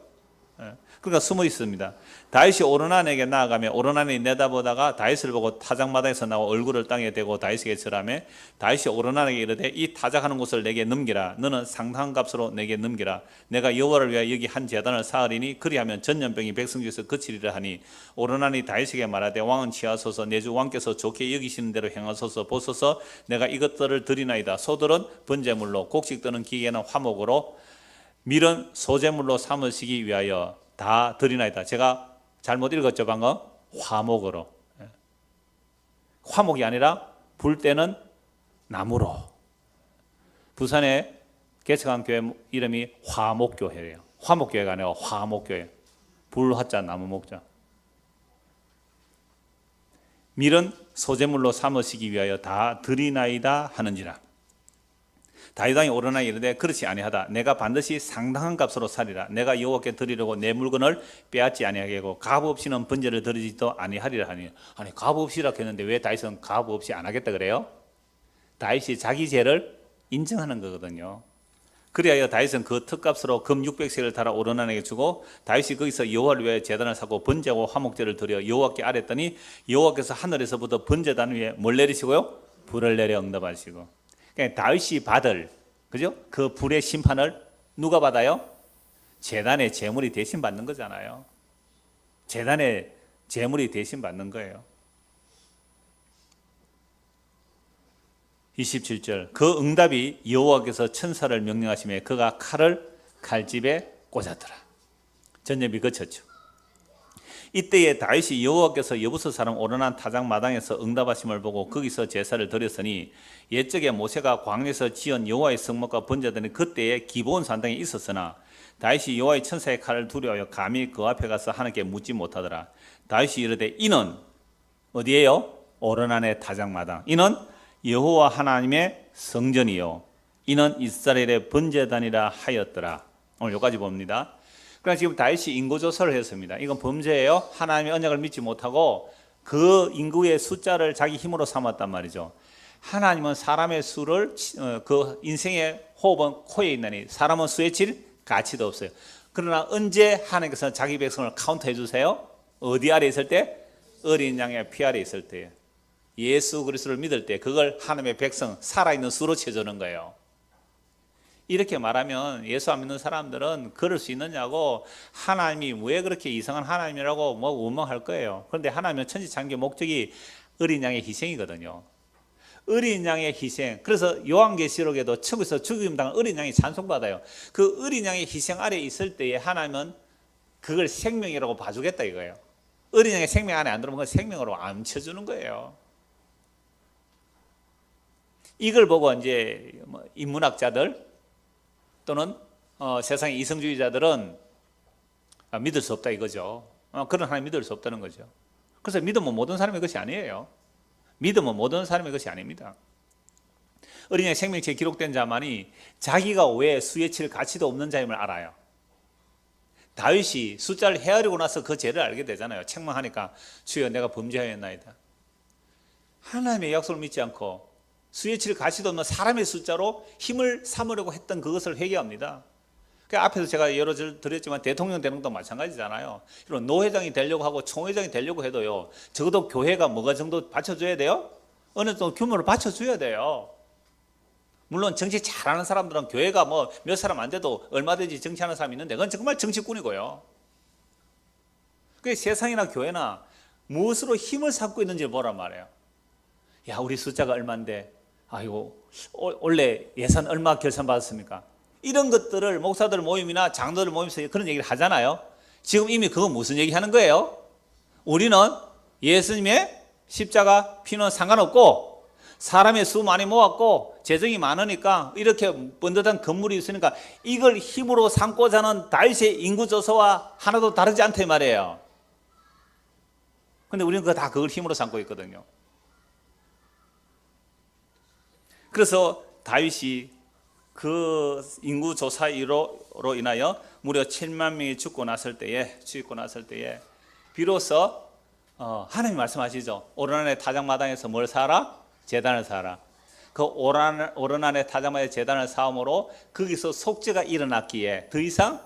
그러니까 숨어 있습니다. 다윗이 오르난에게 나아가며 오르난이 내다보다가 다윗을 보고 타작마당에서 나와 얼굴을 땅에 대고 다윗에게 절하며 다윗이 오르난에게 이르되 이 타작하는 곳을 내게 넘기라. 너는 상당한 값으로 내게 넘기라. 내가 여호와를 위하여 여기 한 제단을 쌓으리니 그리하면 전염병이 백성 중에서 그치리라 하니 오르난이 다윗에게 말하되 왕은 취하소서 내 주 왕께서 좋게 여기시는 대로 행하소서 보소서 내가 이것들을 드리나이다. 소들은 번제물로 곡식 뜨는 기계는 화목으로 밀은 소제물로 삼으시기 위하여 다 드리나이다. 제가 잘못 읽었죠 방금? 화목으로. 화목이 아니라 불 때는 나무로. 부산의 개척한 교회 이름이 화목교회예요. 화목교회가 아니라 화목교회. 불 화자 나무 목자. 밀은 소제물로 삼으시기 위하여 다 드리나이다 하는지라. 다윗 왕이 오르나니 이르되 그렇지 아니하다. 내가 반드시 상당한 값으로 살리라. 내가 여호와께 드리려고 내 물건을 빼앗지 아니하겠고 값 없이는 번제를 드리지도 아니하리라 하니. 아니 값 없이라 했는데 왜 다윗은 값 없이 안 하겠다 그래요? 다윗이 자기 죄를 인정하는 거거든요. 그리하여 다윗은 그 턱값으로 금 600세를 달아 오르난에게 주고 다윗이 거기서 여호와를 위하여 제단을 쌓고 번제하고 화목제를 드려 여호와께 아뢰더니 여호와께서 하늘에서부터 번제단 위에 뭘 내리시고요? 불을 내려 응답하시고. 그러니까 다윗이 받을 그죠? 그 불의 심판을 누가 받아요? 제단의 제물이 대신 받는 거잖아요. 제단의 제물이 대신 받는 거예요. 27절 그 응답이 여호와께서 천사를 명령하시며 그가 칼을 칼집에 꽂았더라. 전염이 그쳤죠. 이때에 다윗이 여호와께서 여부수 사람 오르난 타작 마당에서 응답하심을 보고 거기서 제사를 드렸으니 옛적에 모세가 광야에서 지은 여호와의 성막과 번제들은 그때의 기본 산당에 있었으나 다윗이 여호와의 천사의 칼을 두려워하여 감히 그 앞에 가서 하나님께 묻지 못하더라. 다윗이 이르되 이는 어디에요? 오르난의 타작 마당. 이는 여호와 하나님의 성전이요 이는 이스라엘의 번제단이라 하였더라. 오늘 여기까지 봅니다. 그러니까 지금 다윗이 인구조사를 했습니다. 이건 범죄예요. 하나님의 언약을 믿지 못하고 그 인구의 숫자를 자기 힘으로 삼았단 말이죠. 하나님은 사람의 수를 그 인생의 호흡은 코에 있나니 사람은 수의 질 가치도 없어요. 그러나 언제 하나님께서 자기 백성을 카운트해 주세요? 어디 아래 있을 때? 어린 양의 피 아래 있을 때. 예수 그리스도를 믿을 때 그걸 하나님의 백성 살아있는 수로 쳐주는 거예요. 이렇게 말하면 예수 안 믿는 사람들은 그럴 수 있느냐고, 하나님이 왜 그렇게 이상한 하나님이라고 뭐 원망할 거예요. 그런데 하나님은 천지창조의 목적이 어린 양의 희생이거든요. 어린 양의 희생. 그래서 요한계시록에도 천국에서 죽임당한 어린 양이 찬송받아요. 그 어린 양의 희생 아래 있을 때에 하나님은 그걸 생명이라고 봐주겠다 이거예요. 어린 양의 생명 안에 안 들어오면 그걸 생명으로 암쳐주는 거예요. 이걸 보고 이제 인문학자들 또는 세상의 이성주의자들은 믿을 수 없다 이거죠. 그런 하나님 믿을 수 없다는 거죠. 그래서 믿음은 모든 사람의 것이 아니에요. 믿음은 모든 사람의 것이 아닙니다. 어린 양의 생명체에 기록된 자만이 자기가 왜 수에 칠 가치도 없는 자임을 알아요. 다윗이 숫자를 헤아리고 나서 그 죄를 알게 되잖아요. 책망하니까 주여 내가 범죄하였나이다. 하나님의 약속을 믿지 않고 수에 칠 가치도 없는 사람의 숫자로 힘을 삼으려고 했던 그것을 회개합니다. 앞에서 제가 여러 절 드렸지만 대통령 되는 것도 마찬가지잖아요. 이런 노회장이 되려고 하고 총회장이 되려고 해도요, 적어도 교회가 뭐가 정도 받쳐줘야 돼요? 어느 정도 규모를 받쳐줘야 돼요. 물론 정치 잘하는 사람들은 교회가 뭐 몇 사람 안 돼도 얼마든지 정치하는 사람이 있는데 그건 정말 정치꾼이고요. 그 세상이나 교회나 무엇으로 힘을 삼고 있는지 보란 말이에요. 야, 우리 숫자가 얼마인데, 아이고 원래 예산 얼마 결산 받았습니까? 이런 것들을 목사들 모임이나 장로들 모임에서 그런 얘기를 하잖아요. 지금 이미 그건 무슨 얘기 하는 거예요? 우리는 예수님의 십자가 피는 상관없고 사람의 수 많이 모았고 재정이 많으니까 이렇게 번듯한 건물이 있으니까 이걸 힘으로 삼고자 하는 다윗의 인구조사와 하나도 다르지 않다 이 말이에요. 근데 우리는 그걸 힘으로 삼고 있거든요. 그래서 다윗이 그 인구조사로 인하여 무려 7만 명이 죽고 났을 때에 비로소 하나님 말씀하시죠. 오르난의 타작마당에서 뭘 사라? 제단을 사라. 그 오르난의 타작마당의 제단을 사음으로 거기서 속죄가 일어났기에 더 이상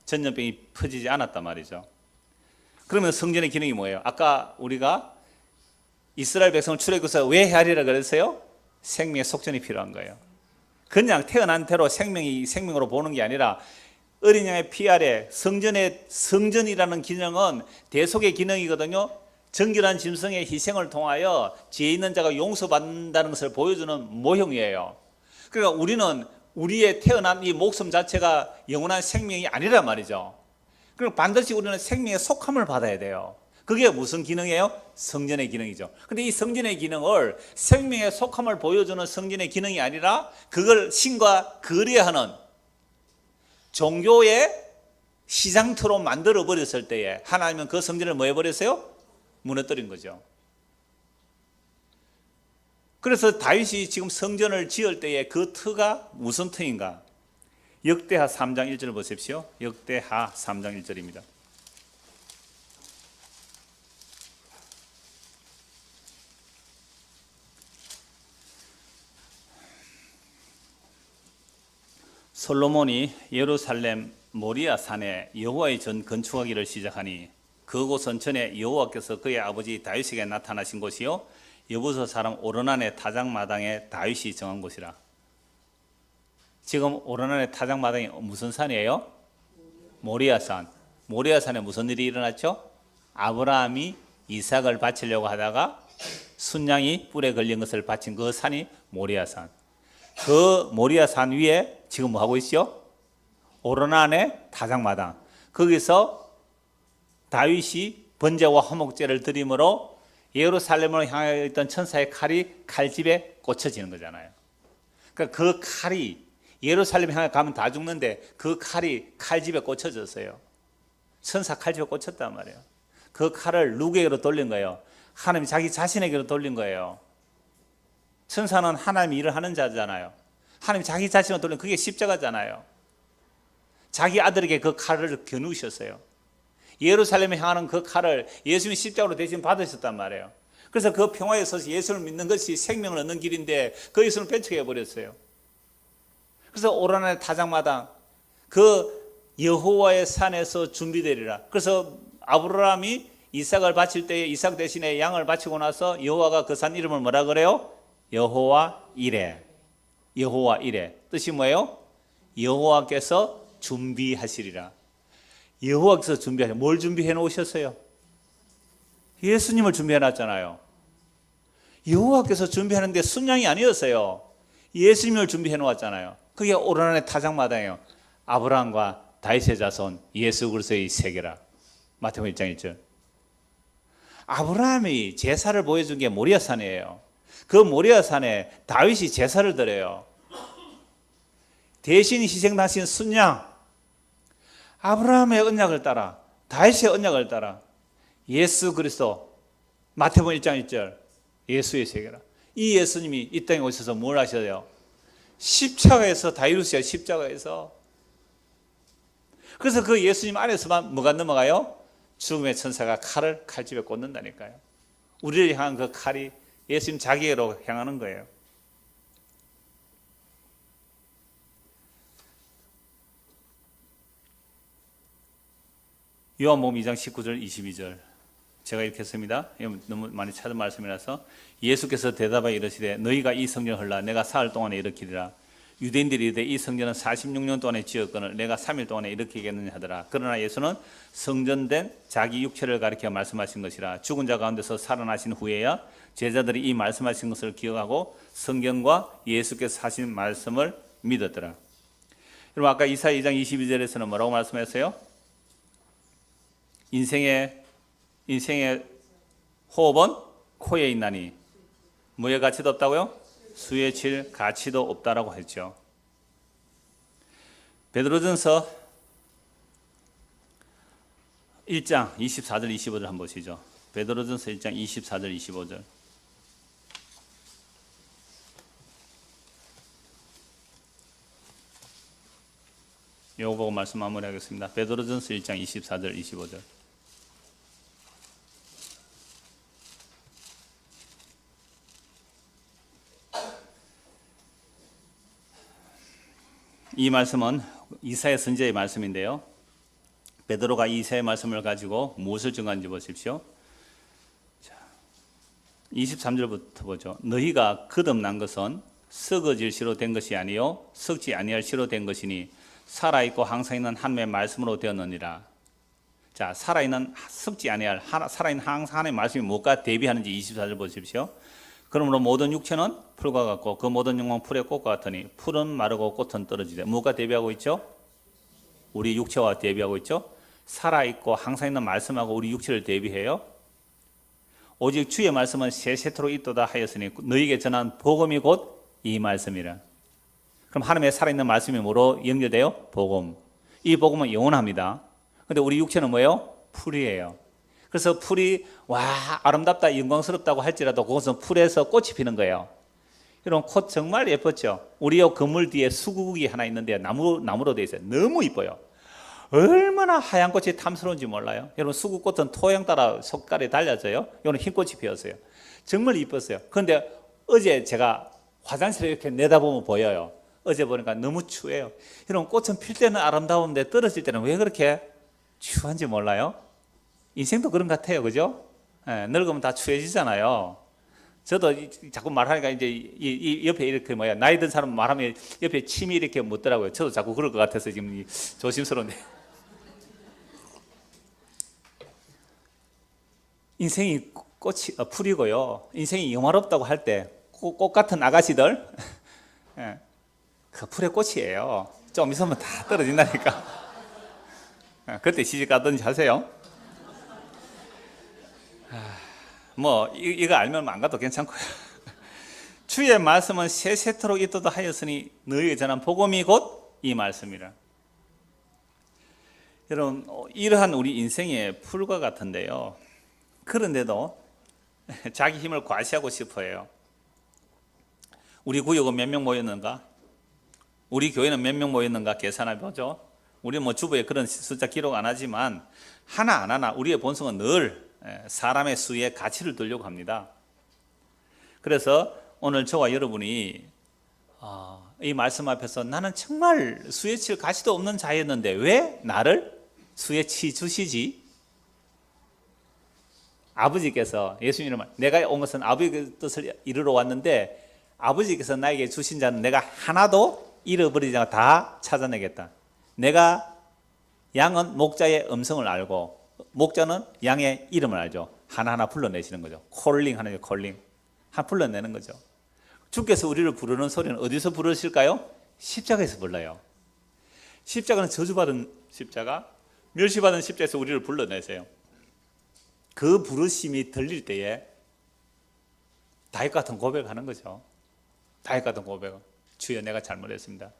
전염병이 퍼지지 않았단 말이죠. 그러면 성전의 기능이 뭐예요? 아까 우리가 이스라엘 백성을 출애굽해서 왜 헤아리라 그랬어요? 생명의 속전이 필요한 거예요. 그냥 태어난 대로 생명으로 보는 게 아니라 어린 양의 피 아래 성전이라는 기능은 대속의 기능이거든요. 정결한 짐승의 희생을 통하여 죄 있는 자가 용서받는다는 것을 보여주는 모형이에요. 그러니까 우리는 우리의 태어난 이 목숨 자체가 영원한 생명이 아니란 말이죠. 그리고 반드시 우리는 생명의 속함을 받아야 돼요. 그게 무슨 기능이에요? 성전의 기능이죠. 근데 이 성전의 기능을 생명의 속함을 보여주는 성전의 기능이 아니라 그걸 신과 거래하는 종교의 시장터로 만들어 버렸을 때에 하나님은 그 성전을 뭐 해버렸어요? 무너뜨린 거죠. 그래서 다윗이 지금 성전을 지을 때에 그 터가 무슨 터인가? 역대하 3장 1절을 보십시오. 역대하 3장 1절입니다. 솔로몬이 예루살렘 모리아 산에 여호와의 전 건축하기를 시작하니 그곳은 전에 여호와께서 그의 아버지 다윗에게 나타나신 곳이요 여부서 사람 오르난의 타작마당에 다윗이 정한 곳이라. 지금 오르난의 타작마당이 무슨 산이에요? 모리아산. 모리아산에 무슨 일이 일어났죠? 아브라함이 이삭을 바치려고 하다가 순양이 뿔에 걸린 것을 바친 그 산이 모리아산. 그 모리아산 위에 지금 뭐 하고 있죠? 오르난의 타작마당. 거기서 다윗이 번제와 화목제를 드림으로 예루살렘을 향하여 있던 천사의 칼이 칼집에 꽂혀지는 거잖아요. 그러니까 그 칼이 예루살렘 향해 가면 다 죽는데 그 칼이 칼집에 꽂혀졌어요. 천사 칼집에 꽂혔단 말이에요. 그 칼을 누구에게로 돌린 거예요? 하나님이 자기 자신에게로 돌린 거예요. 천사는 하나님이 일을 하는 자잖아요. 하나님 자기 자신을 돌린 그게 십자가잖아요. 자기 아들에게 그 칼을 겨누셨어요. 예루살렘에 향하는 그 칼을 예수님이 십자가로 대신 받으셨단 말이에요. 그래서 그 평화에 서서 예수를 믿는 것이 생명을 얻는 길인데 그 예수를 배척해 버렸어요. 그래서 오르난의 타작마당, 그 여호와의 산에서 준비되리라. 그래서 아브라함이 이삭을 바칠 때에 이삭 대신에 양을 바치고 나서 여호와가 그 산 이름을 뭐라 그래요? 여호와 이레. 여호와 이레. 뜻이 뭐예요? 여호와께서 준비하시리라. 여호와께서 준비하시리라. 뭘 준비해 놓으셨어요? 예수님을 준비해 놨잖아요. 여호와께서 준비하는데 순양이 아니었어요. 예수님을 준비해 놓았잖아요. 그게 오르난의 타작마당이에요. 아브라함과 다윗의 자손 예수 그리스도의 세계라. 마태복음 1장 1절. 아브라함이 제사를 보여준 게 모리아산이에요. 그 모리아산에 다윗이 제사를 드려요. 대신 희생하신 순양, 아브라함의 언약을 따라 다윗의 언약을 따라 예수 그리스도, 마태복음 1장 1절 예수의 세계라. 이 예수님이 이 땅에 오셔서 뭘 하셔요? 십자가에서 다 이루셨어요. 십자가에서. 그래서 그 예수님 안에서만 뭐가 넘어가요? 죽음의 천사가 칼집에 꽂는다니까요. 우리를 향한 그 칼이 예수님 자기로 향하는 거예요. 요한복음 2장 19절 22절 제가 이렇게 했습니다. 너무 많이 찾은 말씀이라서 예수께서 대답하여 이르시되 너희가 이 성전을 헐라 내가 사흘 동안에 일으키리라. 유대인들이 이르되 이 성전은 46년 동안에 지었거늘 내가 3일 동안에 일으키겠느냐 하더라. 그러나 예수는 성전된 자기 육체를 가리켜 말씀하신 것이라. 죽은 자 가운데서 살아나신 후에야 제자들이 이 말씀하신 것을 기억하고 성경과 예수께서 하신 말씀을 믿었더라. 여러분 아까 이사야 2장 22절에서는 뭐라고 말씀했어요? 인생의 호흡은 코에 있나니 뭐의 가치도 없다고요? 수에 칠 가치도 없다라고 했죠. 베드로전서 1장 24절 25절 한번 보시죠. 베드로전서 1장 24절 25절. 요거 보고 말씀 마무리하겠습니다. 베드로전서 1장 24절 25절. 이 말씀은 이사야 선지자의 말씀인데요. 베드로가 이사야의 말씀을 가지고 무엇을 증거하는지 보십시오. 자, 23절부터 보죠. 너희가 거듭난 것은 썩어질 시로 된 것이 아니요 썩지 아니할 시로 된 것이니 살아있고 항상 있는 하나님의 말씀으로 되었느니라. 자, 살아있는 썩지 아니할 살아있는 항상 하나님의 말씀이 무엇과 대비하는지 24절 보십시오. 그러므로 모든 육체는 풀과 같고 그 모든 영광은 풀의 꽃과 같으니 풀은 마르고 꽃은 떨어지되 무엇과 대비하고 있죠? 우리 육체와 대비하고 있죠? 살아있고 항상 있는 말씀하고 우리 육체를 대비해요. 오직 주의 말씀은 세세토록 있도다 하였으니 너희에게 전한 복음이 곧 이 말씀이라. 그럼 하나님의 살아있는 말씀이 뭐로 연결돼요? 복음. 이 복음은 영원합니다. 근데 우리 육체는 뭐예요? 풀이에요. 그래서 풀이 아름답다 영광스럽다고 할지라도 그것은 풀에서 꽃이 피는 거예요. 여러분 꽃 정말 예뻤죠? 우리 요 건물 뒤에 수국이 하나 있는데 나무로 되어 있어요. 너무 이뻐요. 얼마나 하얀 꽃이 탐스러운지 몰라요. 여러분 수국꽃은 토양 따라 속깔이 달라져요. 여러분 흰 꽃이 피었어요. 정말 이뻤어요. 그런데 어제 제가 화장실에 이렇게 내다보면 보여요. 어제 보니까 너무 추해요. 여러분 꽃은 필 때는 아름다운데 떨어질 때는 왜 그렇게 추한지 몰라요? 인생도 그런 것 같아요. 그죠? 예, 늙으면 다 추해지잖아요. 저도 자꾸 말하니까 이제 이 옆에 이렇게 나이 든 사람 말하면 옆에 침이 이렇게 묻더라고요. 저도 자꾸 그럴 것 같아서 지금 조심스러운데. 인생이 풀이고요. 인생이 영화롭다고 할 때 꽃 같은 아가씨들 예, 그 풀의 꽃이에요. 좀 있으면 다 떨어진다니까. 그때 시집 가든지 하세요. 이거 알면 안 가도 괜찮고요. 주의 말씀은 세세토록 있도다 하였으니 너희에게 전한 복음이 곧 이 말씀이라. 여러분 이러한 우리 인생의 풀과 같은데요. 그런데도 자기 힘을 과시하고 싶어요. 우리 구역은 몇 명 모였는가? 우리 교회는 몇 명 모였는가 계산해 보죠. 우리 주부에 그런 숫자 기록 안 하지만 하나 안 하나 우리의 본성은 늘 사람의 수에 가치를 두려고 합니다. 그래서 오늘 저와 여러분이 이 말씀 앞에서 나는 정말 수에 칠 가치도 없는 자였는데 왜 나를 수에 치 주시지? 아버지께서 예수님은 내가 온 것은 아버지의 뜻을 이루러 왔는데 아버지께서 나에게 주신 자는 내가 하나도 잃어버리지 않고 다 찾아내겠다. 내가 양은 목자의 음성을 알고 목자는 양의 이름을 알죠. 하나하나 불러내시는 거죠. 콜링 하는 거죠. 콜링. 한 불러내는 거죠. 주께서 우리를 부르는 소리는 어디서 부르실까요? 십자가에서 불러요. 십자가는 저주받은 십자가, 멸시받은 십자가에서 우리를 불러내세요. 그 부르심이 들릴 때에 다윗 같은 고백하는 거죠. 다윗 같은 고백. 주여 내가 잘못했습니다.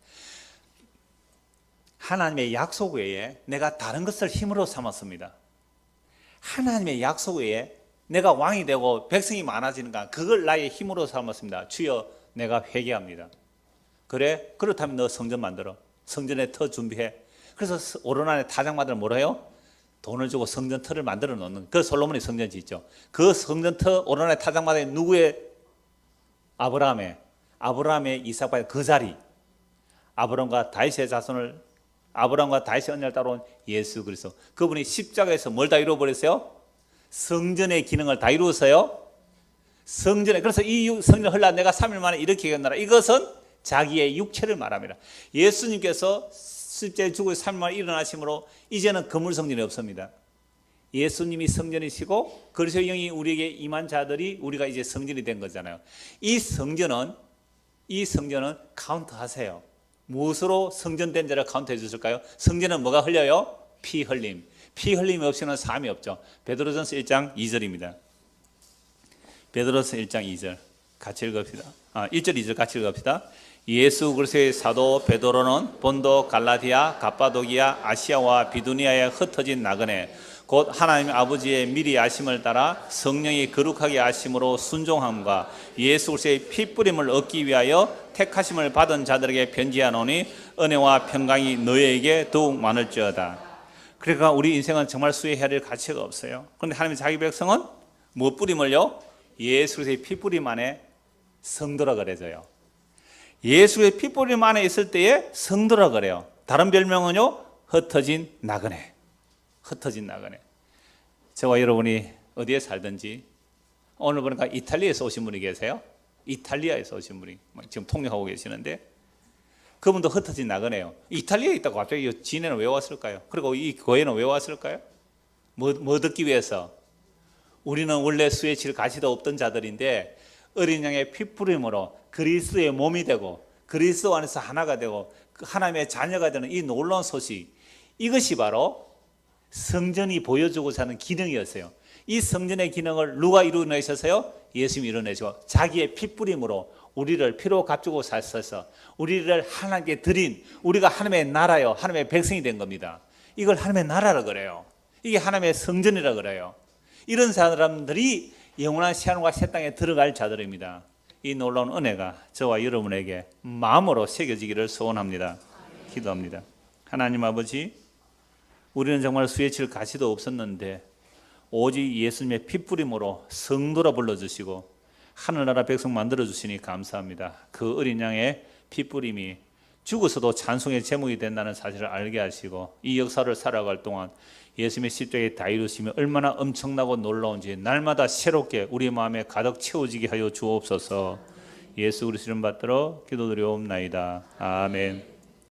하나님의 약속 외에 내가 다른 것을 힘으로 삼았습니다. 하나님의 약속 외에 내가 왕이 되고 백성이 많아지는가 그걸 나의 힘으로 삼았습니다. 주여 내가 회개합니다. 그래? 그렇다면 너 성전 만들어. 성전에 터 준비해. 그래서 오르난의 타작마들 뭐라 해요? 돈을 주고 성전 터를 만들어 놓는. 그 솔로몬이 성전 짓죠. 그 성전 터 오르난의 타작마들이 누구의? 아브라함의 이삭과 그 자리. 아브라함과 다윗의 자손을 아브라함과 다윗의 언약을 따라온 예수 그리스도. 그분이 십자가에서 뭘 다 이루어버렸어요? 성전의 기능을 다 이루었어요. 성전에. 그래서 이 성전을 헐라 내가 3일 만에 이렇게 이겼노라. 이것은 자기의 육체를 말합니다. 예수님께서 십자가에 죽고 3일 만에 일어나심으로 이제는 건물 성전이 없습니다. 예수님이 성전이시고 그리스도의 영이 우리에게 임한 자들이 우리가 이제 성전이 된 거잖아요. 이 성전은 카운트하세요. 무엇으로 성전된 자를 카운트해 주실까요? 성전은 뭐가 흘려요? 피 흘림. 피 흘림 없이는 삶이 없죠. 베드로전서 1장 2절입니다. 베드로전서 1장 2절 같이 읽읍시다. 1절 2절 같이 읽읍시다. 예수 그리스도의 사도 베드로는 본도, 갈라디아, 갑바도기아, 아시아와 비두니아에 흩어진 나그네 곧 하나님 아버지의 미리 아심을 따라 성령이 거룩하게 아심으로 순종함과 예수 그리스도의 피뿌림을 얻기 위하여 택하심을 받은 자들에게 편지하노니 은혜와 평강이 너희에게 더욱 많을지어다. 그러니까 우리 인생은 정말 수혜해야 될 가치가 없어요. 그런데 하나님의 자기 백성은 뭐 뿌림을요? 예수 그리스도의 피뿌림 안에 성도라 그래져요. 예수의 피뿌림 안에 있을 때에 성도라 그래요. 다른 별명은요? 흩어진 나그네. 흩어진 나그네. 저와 여러분이 어디에 살든지 오늘 보니까 이탈리아에서 오신 분이 계세요. 이탈리아에서 오신 분이 지금 통역하고 계시는데 그분도 흩어진 나그네요. 이탈리아에 있다고 갑자기 진해는 왜 왔을까요? 그리고 이 교회는 왜 왔을까요? 뭐 듣기 위해서? 우리는 원래 수에 칠 가치도 없던 자들인데 어린 양의 피뿌림으로 그리스도의 몸이 되고 그리스도 안에서 하나가 되고 하나님의 자녀가 되는 이 놀라운 소식, 이것이 바로 성전이 보여주고자 하는 기능이었어요. 이 성전의 기능을 누가 이루어내셨어요? 예수님이 이루어내시고 자기의 피뿌림으로 우리를 피로 값주고 사셔서 우리를 하나님께 드린, 우리가 하나님의 나라요, 하나님의 백성이 된 겁니다. 이걸 하나님의 나라라 그래요. 이게 하나님의 성전이라 그래요. 이런 사람들이 영원한 시한과 새 땅에 들어갈 자들입니다. 이 놀라운 은혜가 저와 여러분에게 마음으로 새겨지기를 소원합니다. 기도합니다. 하나님 아버지, 우리는 정말 수에 칠 가치도 없었는데 오직 예수님의 피뿌림으로 성도라 불러주시고 하늘나라 백성 만들어주시니 감사합니다. 그 어린 양의 피뿌림이 죽어서도 찬송의 제목이 된다는 사실을 알게 하시고 이 역사를 살아갈 동안 예수님의 십자가에 다 이루심이 얼마나 엄청나고 놀라운지 날마다 새롭게 우리 마음에 가득 채워지게 하여 주옵소서. 예수 그리스도 이름 받들어 기도드리옵나이다. 아멘.